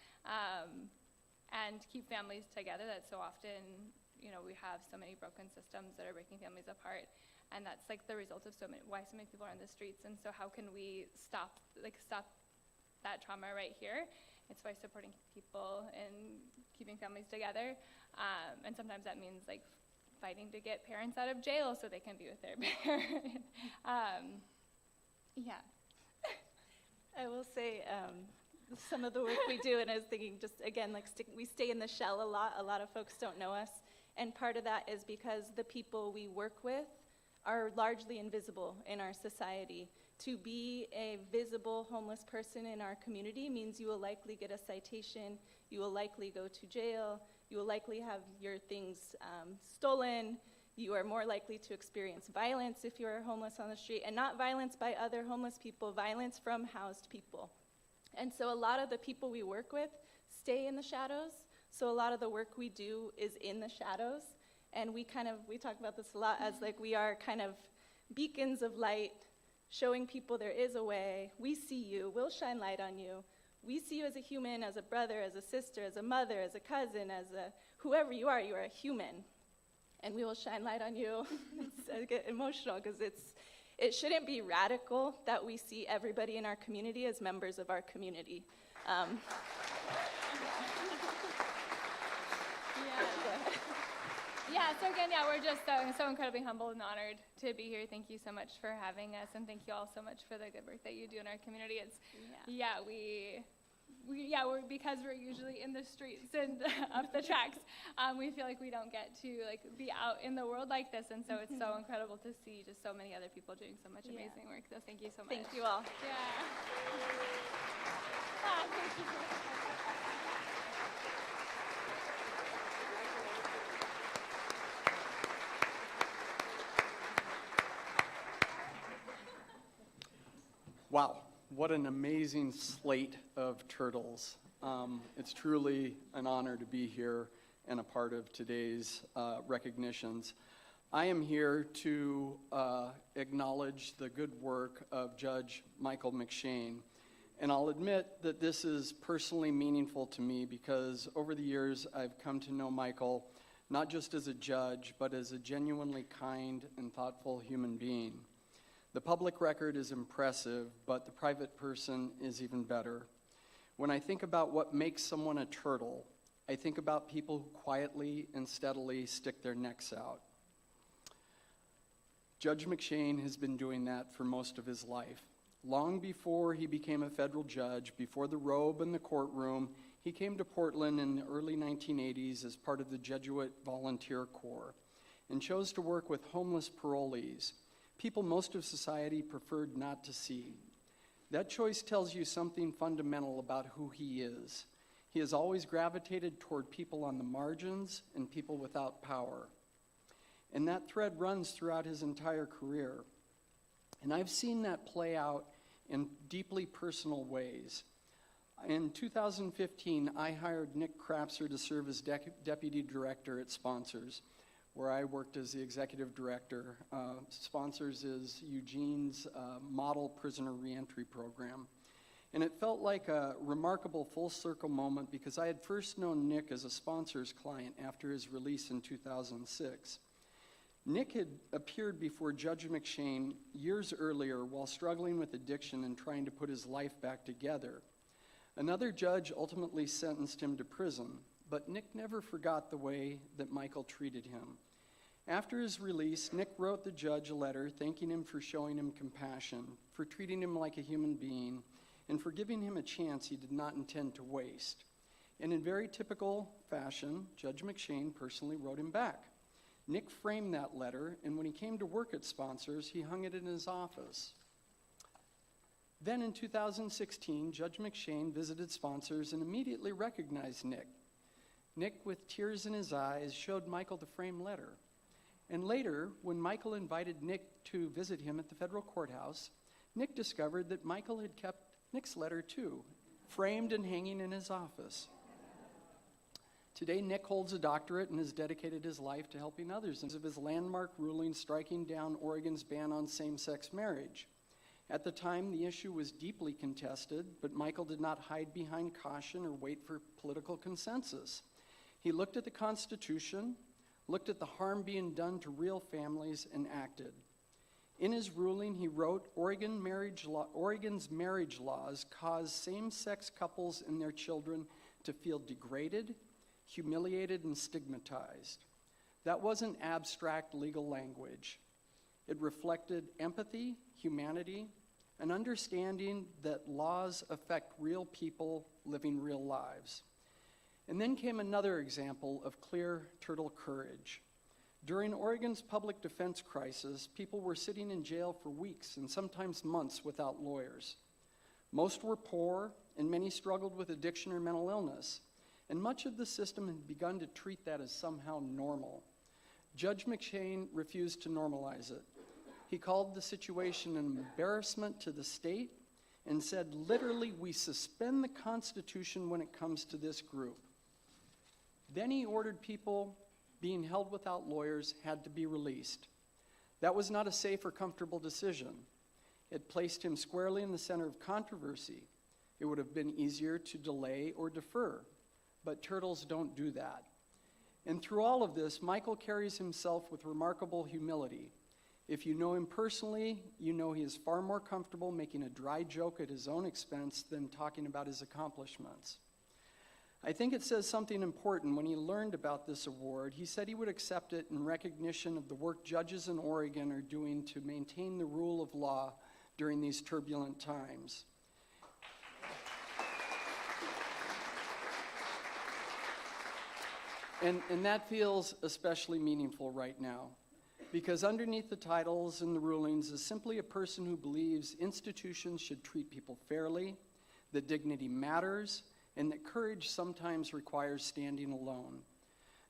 and keep families together. That so often, we have so many broken systems that are breaking families apart, and that's like the result of why so many people are on the streets. And so how can we stop that trauma right here? It's by supporting people and keeping families together. And sometimes that means fighting to get parents out of jail so they can be with their parent. Yeah. I will say some of the work we do, and I was thinking just again, we stay in the shell a lot. A lot of folks don't know us. And part of that is because the people we work with are largely invisible in our society. To be a visible homeless person in our community means you will likely get a citation, you will likely go to jail, you will likely have your things stolen, you are more likely to experience violence if you are homeless on the street, and not violence by other homeless people, violence from housed people. And so a lot of the people we work with stay in the shadows, so a lot of the work we do is in the shadows, and we talk about this a lot as like we are kind of beacons of light, showing people there is a way. We see you, we'll shine light on you. We see you as a human, as a brother, as a sister, as a mother, as a cousin, as a whoever you are a human. And we will shine light on you. I get emotional because it shouldn't be radical that we see everybody in our community as members of our community. So again, we're just so incredibly humbled and honored to be here. Thank you so much for having us, and thank you all so much for the good work that you do in our community. Because we're usually in the streets and up the tracks, we feel like we don't get to be out in the world like this, and so it's so incredible to see just so many other people doing so much amazing work. So thank you so much. Thank you all. Thank you. Wow, what an amazing slate of turtles. It's truly an honor to be here and a part of today's recognitions. I am here to acknowledge the good work of Judge Michael McShane. And I'll admit that this is personally meaningful to me because over the years I've come to know Michael not just as a judge, but as a genuinely kind and thoughtful human being. The public record is impressive, but the private person is even better. When I think about what makes someone a turtle, I think about people who quietly and steadily stick their necks out. Judge McShane has been doing that for most of his life. Long before he became a federal judge, before the robe and the courtroom, he came to Portland in the early 1980s as part of the Jesuit Volunteer Corps and chose to work with homeless parolees, people most of society preferred not to see. That choice tells you something fundamental about who he is. He has always gravitated toward people on the margins and people without power. And that thread runs throughout his entire career. And I've seen that play out in deeply personal ways. In 2015, I hired Nick Krapser to serve as deputy director at Sponsors, where I worked as the executive director. Sponsors is Eugene's model prisoner reentry program. And it felt like a remarkable full circle moment because I had first known Nick as a Sponsors client after his release in 2006. Nick had appeared before Judge McShane years earlier while struggling with addiction and trying to put his life back together. Another judge ultimately sentenced him to prison, but Nick never forgot the way that Michael treated him. After his release, Nick wrote the judge a letter thanking him for showing him compassion, for treating him like a human being, and for giving him a chance he did not intend to waste. And in very typical fashion, Judge McShane personally wrote him back. Nick framed that letter, and when he came to work at Sponsors, he hung it in his office. Then in 2016, Judge McShane visited Sponsors and immediately recognized Nick. Nick, with tears in his eyes, showed Michael the framed letter. And later, when Michael invited Nick to visit him at the federal courthouse, Nick discovered that Michael had kept Nick's letter too, framed and hanging in his office. Today, Nick holds a doctorate and has dedicated his life to helping others of his landmark ruling striking down Oregon's ban on same-sex marriage. At the time, the issue was deeply contested, but Michael did not hide behind caution or wait for political consensus. He looked at the Constitution, looked at the harm being done to real families, and acted. In his ruling, he wrote, Oregon's marriage laws cause same-sex couples and their children to feel degraded, humiliated, and stigmatized. That wasn't abstract legal language. It reflected empathy, humanity, an understanding that laws affect real people living real lives. And then came another example of clear turtle courage. During Oregon's public defense crisis, people were sitting in jail for weeks and sometimes months without lawyers. Most were poor, and many struggled with addiction or mental illness. And much of the system had begun to treat that as somehow normal. Judge McShane refused to normalize it. He called the situation an embarrassment to the state and said, literally, we suspend the Constitution when it comes to this group. Then he ordered people being held without lawyers had to be released. That was not a safe or comfortable decision. It placed him squarely in the center of controversy. It would have been easier to delay or defer, but turtles don't do that. And through all of this, Michael carries himself with remarkable humility. If you know him personally, you know he is far more comfortable making a dry joke at his own expense than talking about his accomplishments. I think it says something important when he learned about this award. He said he would accept it in recognition of the work judges in Oregon are doing to maintain the rule of law during these turbulent times. And that feels especially meaningful right now, because underneath the titles and the rulings is simply a person who believes institutions should treat people fairly, that dignity matters, and that courage sometimes requires standing alone.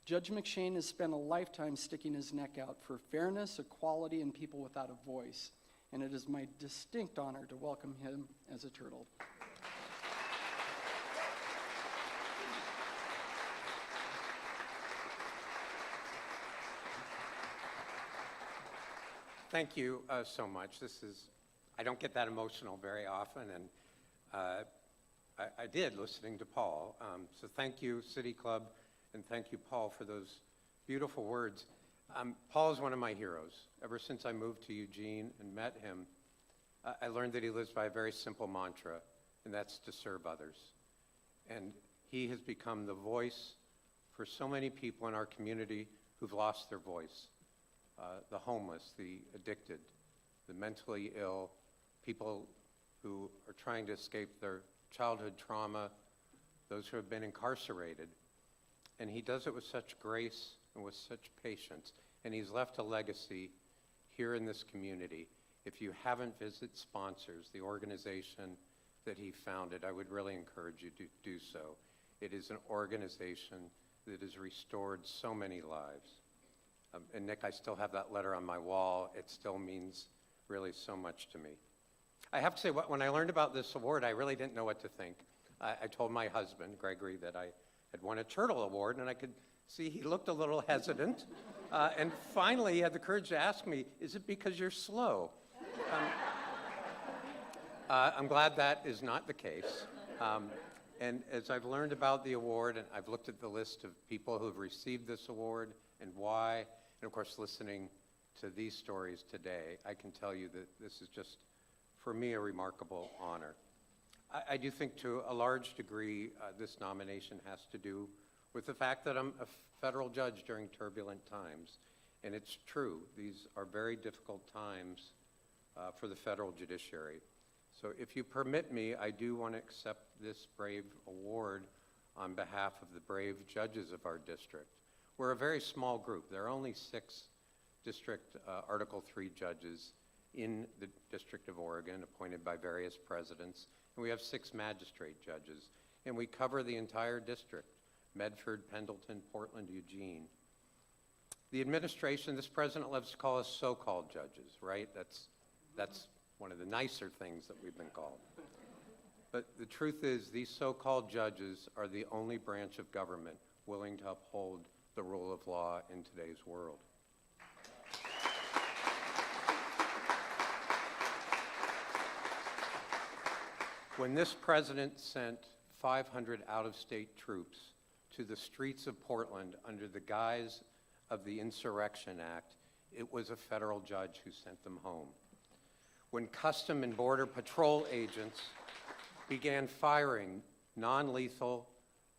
Judge McShane has spent a lifetime sticking his neck out for fairness, equality, and people without a voice, and it is my distinct honor to welcome him as a turtle. Thank you so much. I don't get that emotional very often, and I did listening to Paul. So thank you, City Club, and thank you, Paul, for those beautiful words. Paul is one of my heroes. Ever since I moved to Eugene and met him, I learned that he lives by a very simple mantra, and that's to serve others. And he has become the voice for so many people in our community who've lost their voice. The homeless, the addicted, the mentally ill, people who are trying to escape their childhood trauma, those who have been incarcerated. And he does it with such grace and with such patience. And he's left a legacy here in this community. If you haven't visited Sponsors, the organization that he founded, I would really encourage you to do so. It is an organization that has restored so many lives. And Nick, I still have that letter on my wall. It still means really so much to me. I have to say, when I learned about this award, I really didn't know what to think. I told my husband, Gregory, that I had won a Turtle Award, and I could see he looked a little hesitant. And finally, he had the courage to ask me, is it because you're slow? I'm glad that is not the case. And as I've learned about the award, and I've looked at the list of people who have received this award and why, and of course listening to these stories today, I can tell you that this is just, for me, a remarkable honor. I do think to a large degree this nomination has to do with the fact that I'm a federal judge during turbulent times. And it's true, these are very difficult times for the federal judiciary. So if you permit me, I do want to accept this brave award on behalf of the brave judges of our district. We're a very small group. There are only 6 district Article III judges in the District of Oregon, appointed by various presidents, and we have 6 magistrate judges, and we cover the entire district: Medford, Pendleton, Portland, Eugene. The administration, this president loves to call us so-called judges, right? That's one of the nicer things that we've been called. But the truth is, these so-called judges are the only branch of government willing to uphold the rule of law in today's world. When this president sent 500 out-of-state troops to the streets of Portland under the guise of the Insurrection Act, it was a federal judge who sent them home. When Custom and Border Patrol agents began firing non-lethal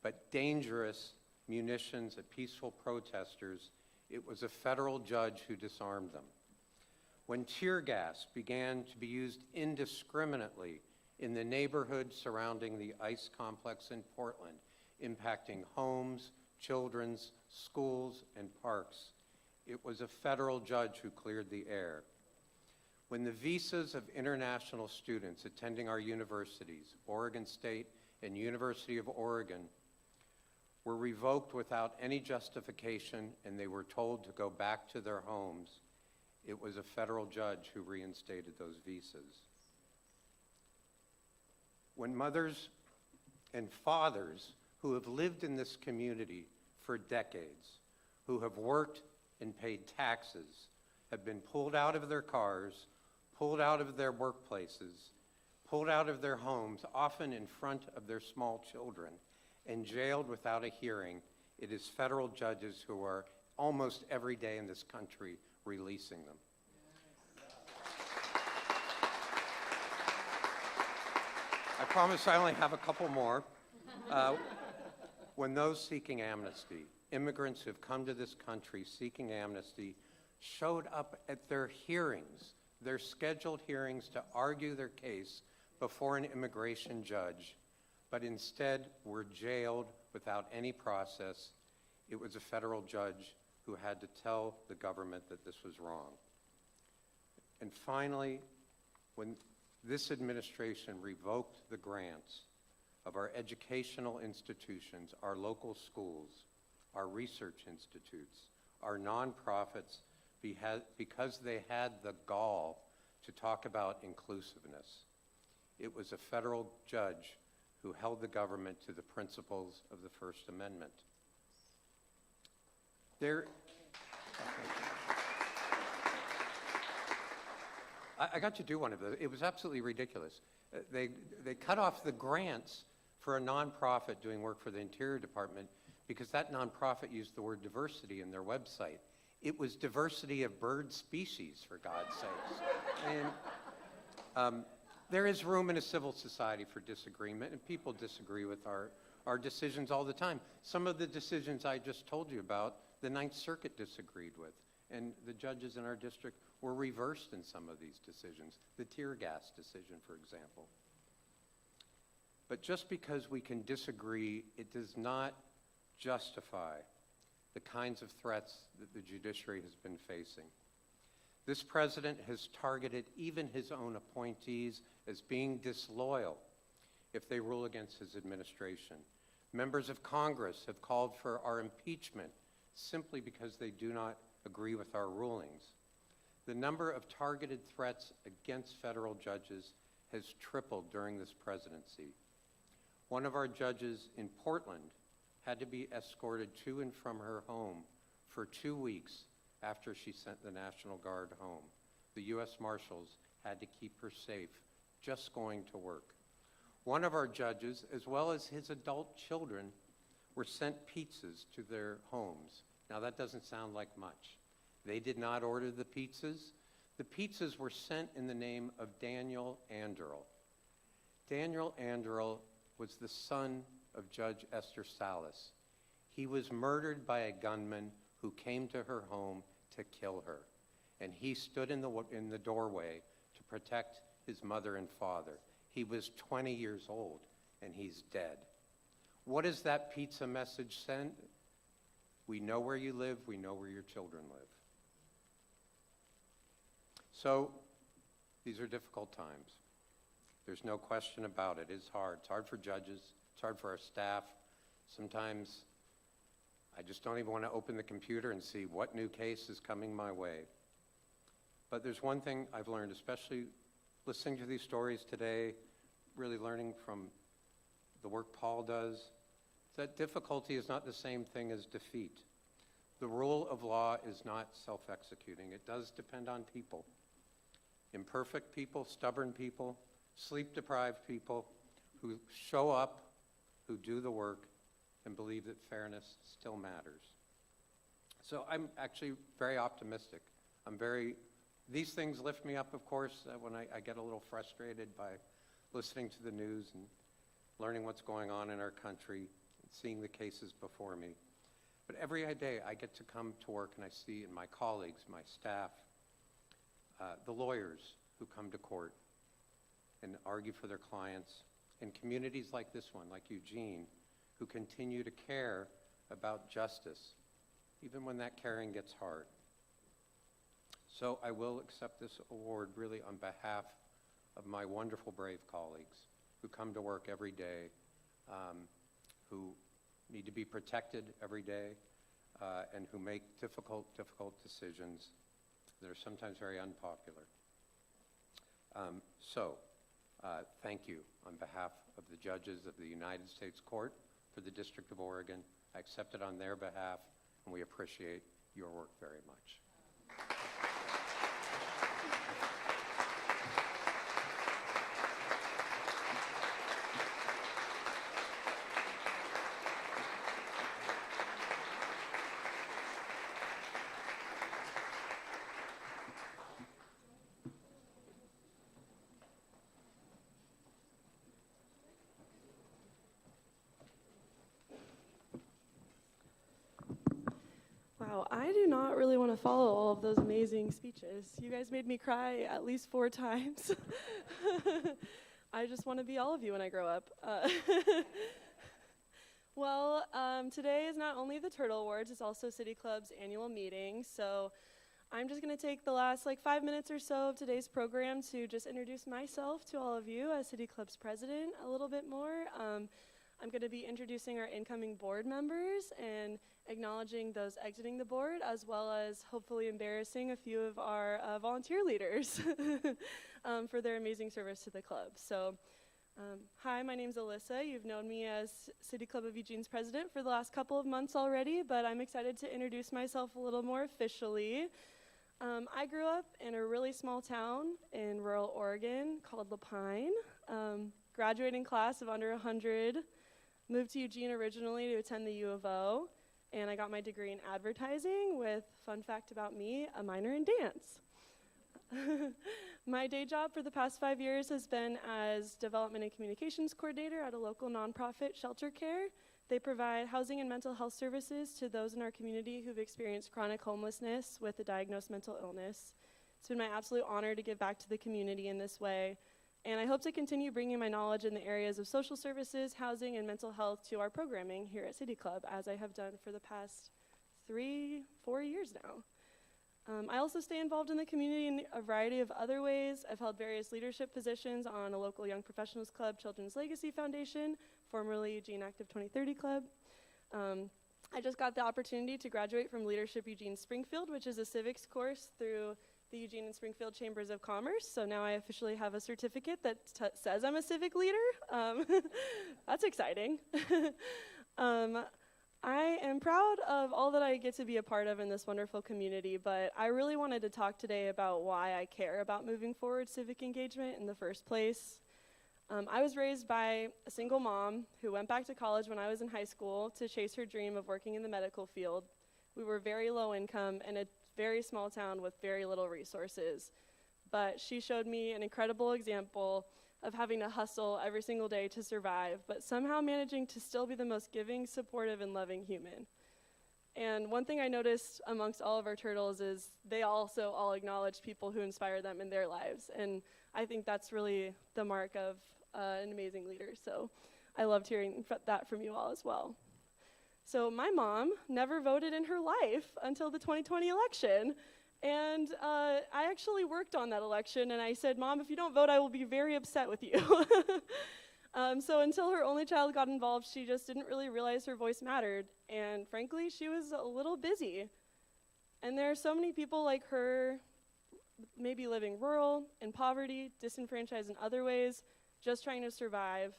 but dangerous munitions at peaceful protesters, it was a federal judge who disarmed them. When tear gas began to be used indiscriminately in the neighborhood surrounding the ICE complex in Portland, impacting homes, children's, schools, and parks. It was a federal judge who cleared the air. When the visas of international students attending our universities, Oregon State and University of Oregon, were revoked without any justification and they were told to go back to their homes, it was a federal judge who reinstated those visas. When mothers and fathers who have lived in this community for decades, who have worked and paid taxes, have been pulled out of their cars, pulled out of their workplaces, pulled out of their homes, often in front of their small children, and jailed without a hearing, it is federal judges who are almost every day in this country releasing them. I promise I only have a couple more. When those seeking amnesty, immigrants who have come to this country seeking amnesty, showed up at their hearings, their scheduled hearings to argue their case before an immigration judge, but instead were jailed without any process, it was a federal judge who had to tell the government that this was wrong. And finally, when this administration revoked the grants of our educational institutions, our local schools, our research institutes, our nonprofits, because they had the gall to talk about inclusiveness. It was a federal judge who held the government to the principles of the First Amendment. I got to do one of those. It was absolutely ridiculous. They cut off the grants for a nonprofit doing work for the Interior Department because that nonprofit used the word diversity in their website. It was diversity of bird species, for God's sakes. And there is room in a civil society for disagreement, and people disagree with our decisions all the time. Some of the decisions I just told you about, the Ninth Circuit disagreed with, and the judges in our district were reversed in some of these decisions. The tear gas decision, for example. But just because we can disagree, it does not justify the kinds of threats that the judiciary has been facing. This president has targeted even his own appointees as being disloyal if they rule against his administration. Members of Congress have called for our impeachment simply because they do not agree with our rulings. The number of targeted threats against federal judges has tripled during this presidency. One of our judges in Portland had to be escorted to and from her home for 2 weeks after she sent the National Guard home. The U.S. Marshals had to keep her safe, just going to work. One of our judges, as well as his adult children, were sent pizzas to their homes. Now that doesn't sound like much. They did not order the pizzas. The pizzas were sent in the name of Daniel Anderl. Daniel Anderl was the son of Judge Esther Salas. He was murdered by a gunman who came to her home to kill her. And he stood in the doorway to protect his mother and father. He was 20 years old, and he's dead. What does that pizza message send? We know where you live. We know where your children live. So these are difficult times. There's no question about it. It's hard. It's hard for judges. It's hard for our staff. Sometimes I just don't even want to open the computer and see what new case is coming my way. But there's one thing I've learned, especially listening to these stories today, really learning from the work Paul does, that difficulty is not the same thing as defeat. The rule of law is not self-executing. It does depend on people. Imperfect people, stubborn people, sleep-deprived people who show up, who do the work, and believe that fairness still matters. So I'm actually very optimistic. These things lift me up, of course, when I get a little frustrated by listening to the news and learning what's going on in our country and seeing the cases before me. But every day I get to come to work and I see in my colleagues, my staff, the lawyers who come to court and argue for their clients, and communities like this one, like Eugene, who continue to care about justice, even when that caring gets hard. So I will accept this award really on behalf of my wonderful, brave colleagues who come to work every day, who need to be protected every day, and who make difficult decisions that are sometimes very unpopular. Thank you on behalf of the judges of the United States Court for the District of Oregon. I accept it on their behalf, and we appreciate your work very much. Wow, I do not really want to follow all of those amazing speeches. You guys made me cry at least 4 times. I just want to be all of you when I grow up. Well, today is not only the Turtle Awards, it's also City Club's annual meeting. So I'm just going to take the last 5 minutes or so of today's program to just introduce myself to all of you as City Club's president a little bit more. I'm going to be introducing our incoming board members and acknowledging those exiting the board, as well as hopefully embarrassing a few of our volunteer leaders for their amazing service to the club. So, hi, my name's Alyssa. You've known me as City Club of Eugene's president for the last couple of months already, but I'm excited to introduce myself a little more officially. I grew up in a really small town in rural Oregon called La Pine. Graduating class of under 100. Moved to Eugene originally to attend the U of O, and I got my degree in advertising with, fun fact about me, a minor in dance. My day job for the past 5 years has been as development and communications coordinator at a local nonprofit shelter care. They provide housing and mental health services to those in our community who've experienced chronic homelessness with a diagnosed mental illness. It's been my absolute honor to give back to the community in this way. And I hope to continue bringing my knowledge in the areas of social services, housing, and mental health to our programming here at City Club, as I have done for the past 3-4 years now. I also stay involved in the community in a variety of other ways. I've held various leadership positions on a local Young Professionals Club Children's Legacy Foundation, formerly Eugene Active 2030 Club. I just got the opportunity to graduate from Leadership Eugene Springfield, which is a civics course through the Eugene and Springfield Chambers of Commerce. So now I officially have a certificate that says I'm a civic leader. That's exciting. I am proud of all that I get to be a part of in this wonderful community, but I really wanted to talk today about why I care about moving forward civic engagement in the first place. I was raised by a single mom who went back to college when I was in high school to chase her dream of working in the medical field. We were very low income and a very small town with very little resources. But she showed me an incredible example of having to hustle every single day to survive, but somehow managing to still be the most giving, supportive, and loving human. And one thing I noticed amongst all of our turtles is they also all acknowledge people who inspire them in their lives. And I think that's really the mark of an amazing leader. So I loved hearing that from you all as well. So my mom never voted in her life until the 2020 election. And I actually worked on that election, and I said, Mom, if you don't vote, I will be very upset with you. So until her only child got involved, she just didn't really realize her voice mattered. And frankly, she was a little busy. And there are so many people like her, maybe living rural, in poverty, disenfranchised in other ways, just trying to survive,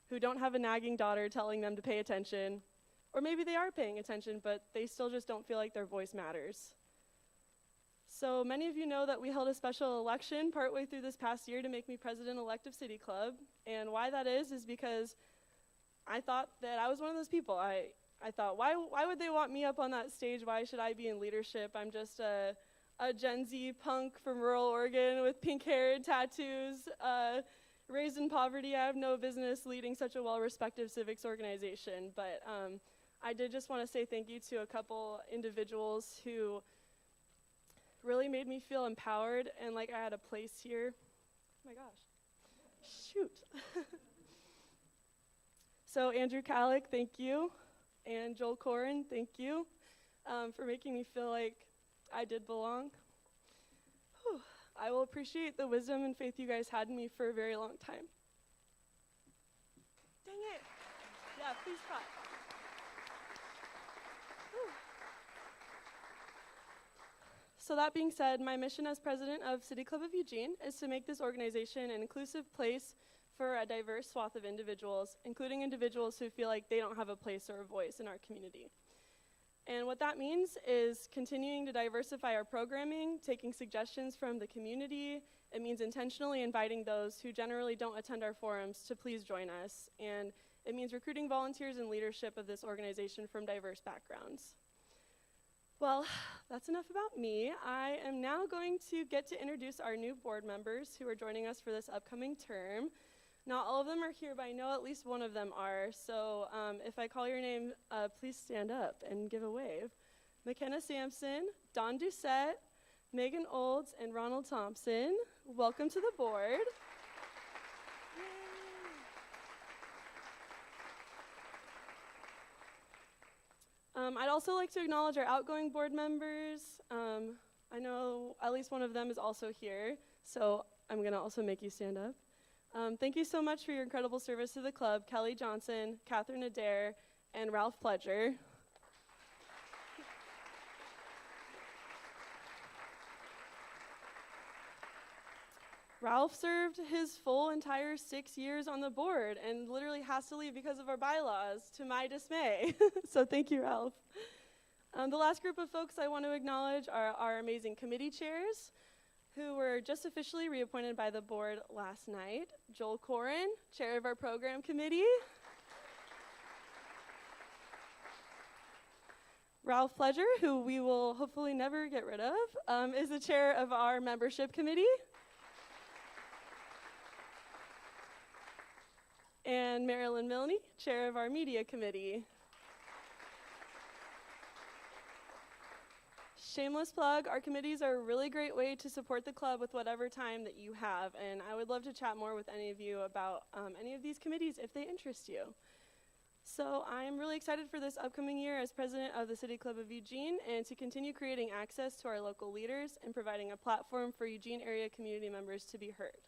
who don't have a nagging daughter telling them to pay attention. Or maybe they are paying attention, but they still just don't feel like their voice matters. So many of you know that we held a special election partway through this past year to make me president-elect of City Club. And why that is because I thought that I was one of those people. I thought, why would they want me up on that stage? Why should I be in leadership? I'm just a Gen Z punk from rural Oregon with pink hair and tattoos, raised in poverty. I have no business leading such a well-respected civics organization. But I did just want to say thank you to a couple individuals who really made me feel empowered and like I had a place here. Oh my gosh. Shoot. So Andrew Calick, thank you. And Joel Corin, thank you for making me feel like I did belong. Whew. I will appreciate the wisdom and faith you guys had in me for a very long time. Dang it. Yeah, please clap. Whew. So that being said, my mission as president of City Club of Eugene is to make this organization an inclusive place for a diverse swath of individuals, including individuals who feel like they don't have a place or a voice in our community. And what that means is continuing to diversify our programming, taking suggestions from the community. It means intentionally inviting those who generally don't attend our forums to please join us. And it means recruiting volunteers and leadership of this organization from diverse backgrounds. Well, that's enough about me. I am now going to get to introduce our new board members who are joining us for this upcoming term. Not all of them are here, but I know at least one of them are. So if I call your name, please stand up and give a wave. McKenna Sampson, Don Doucette, Megan Olds, and Ronald Thompson. Welcome to the board. I'd also like to acknowledge our outgoing board members. I know at least one of them is also here, so I'm going to also make you stand up. Thank you so much for your incredible service to the club, Kelly Johnson, Catherine Adair, and Ralph Pledger. Ralph served his full entire 6 years on the board and literally has to leave because of our bylaws, to my dismay. So thank you, Ralph. The last group of folks I want to acknowledge are our amazing committee chairs, who were just officially reappointed by the board last night. Joel Corin, chair of our program committee. Ralph Pledger, who we will hopefully never get rid of, is the chair of our membership committee. And Marilyn Milne, chair of our media committee. Shameless plug, our committees are a really great way to support the club with whatever time that you have, and I would love to chat more with any of you about any of these committees if they interest you. So I'm really excited for this upcoming year as president of the City Club of Eugene and to continue creating access to our local leaders and providing a platform for Eugene area community members to be heard.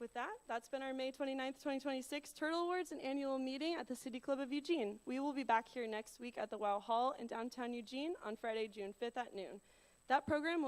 With that, that's been our May 29th, 2026 Turtle Awards and annual meeting at the City Club of Eugene. We will be back here next week at the Wow Hall in downtown Eugene on Friday, June 5th at noon. That program will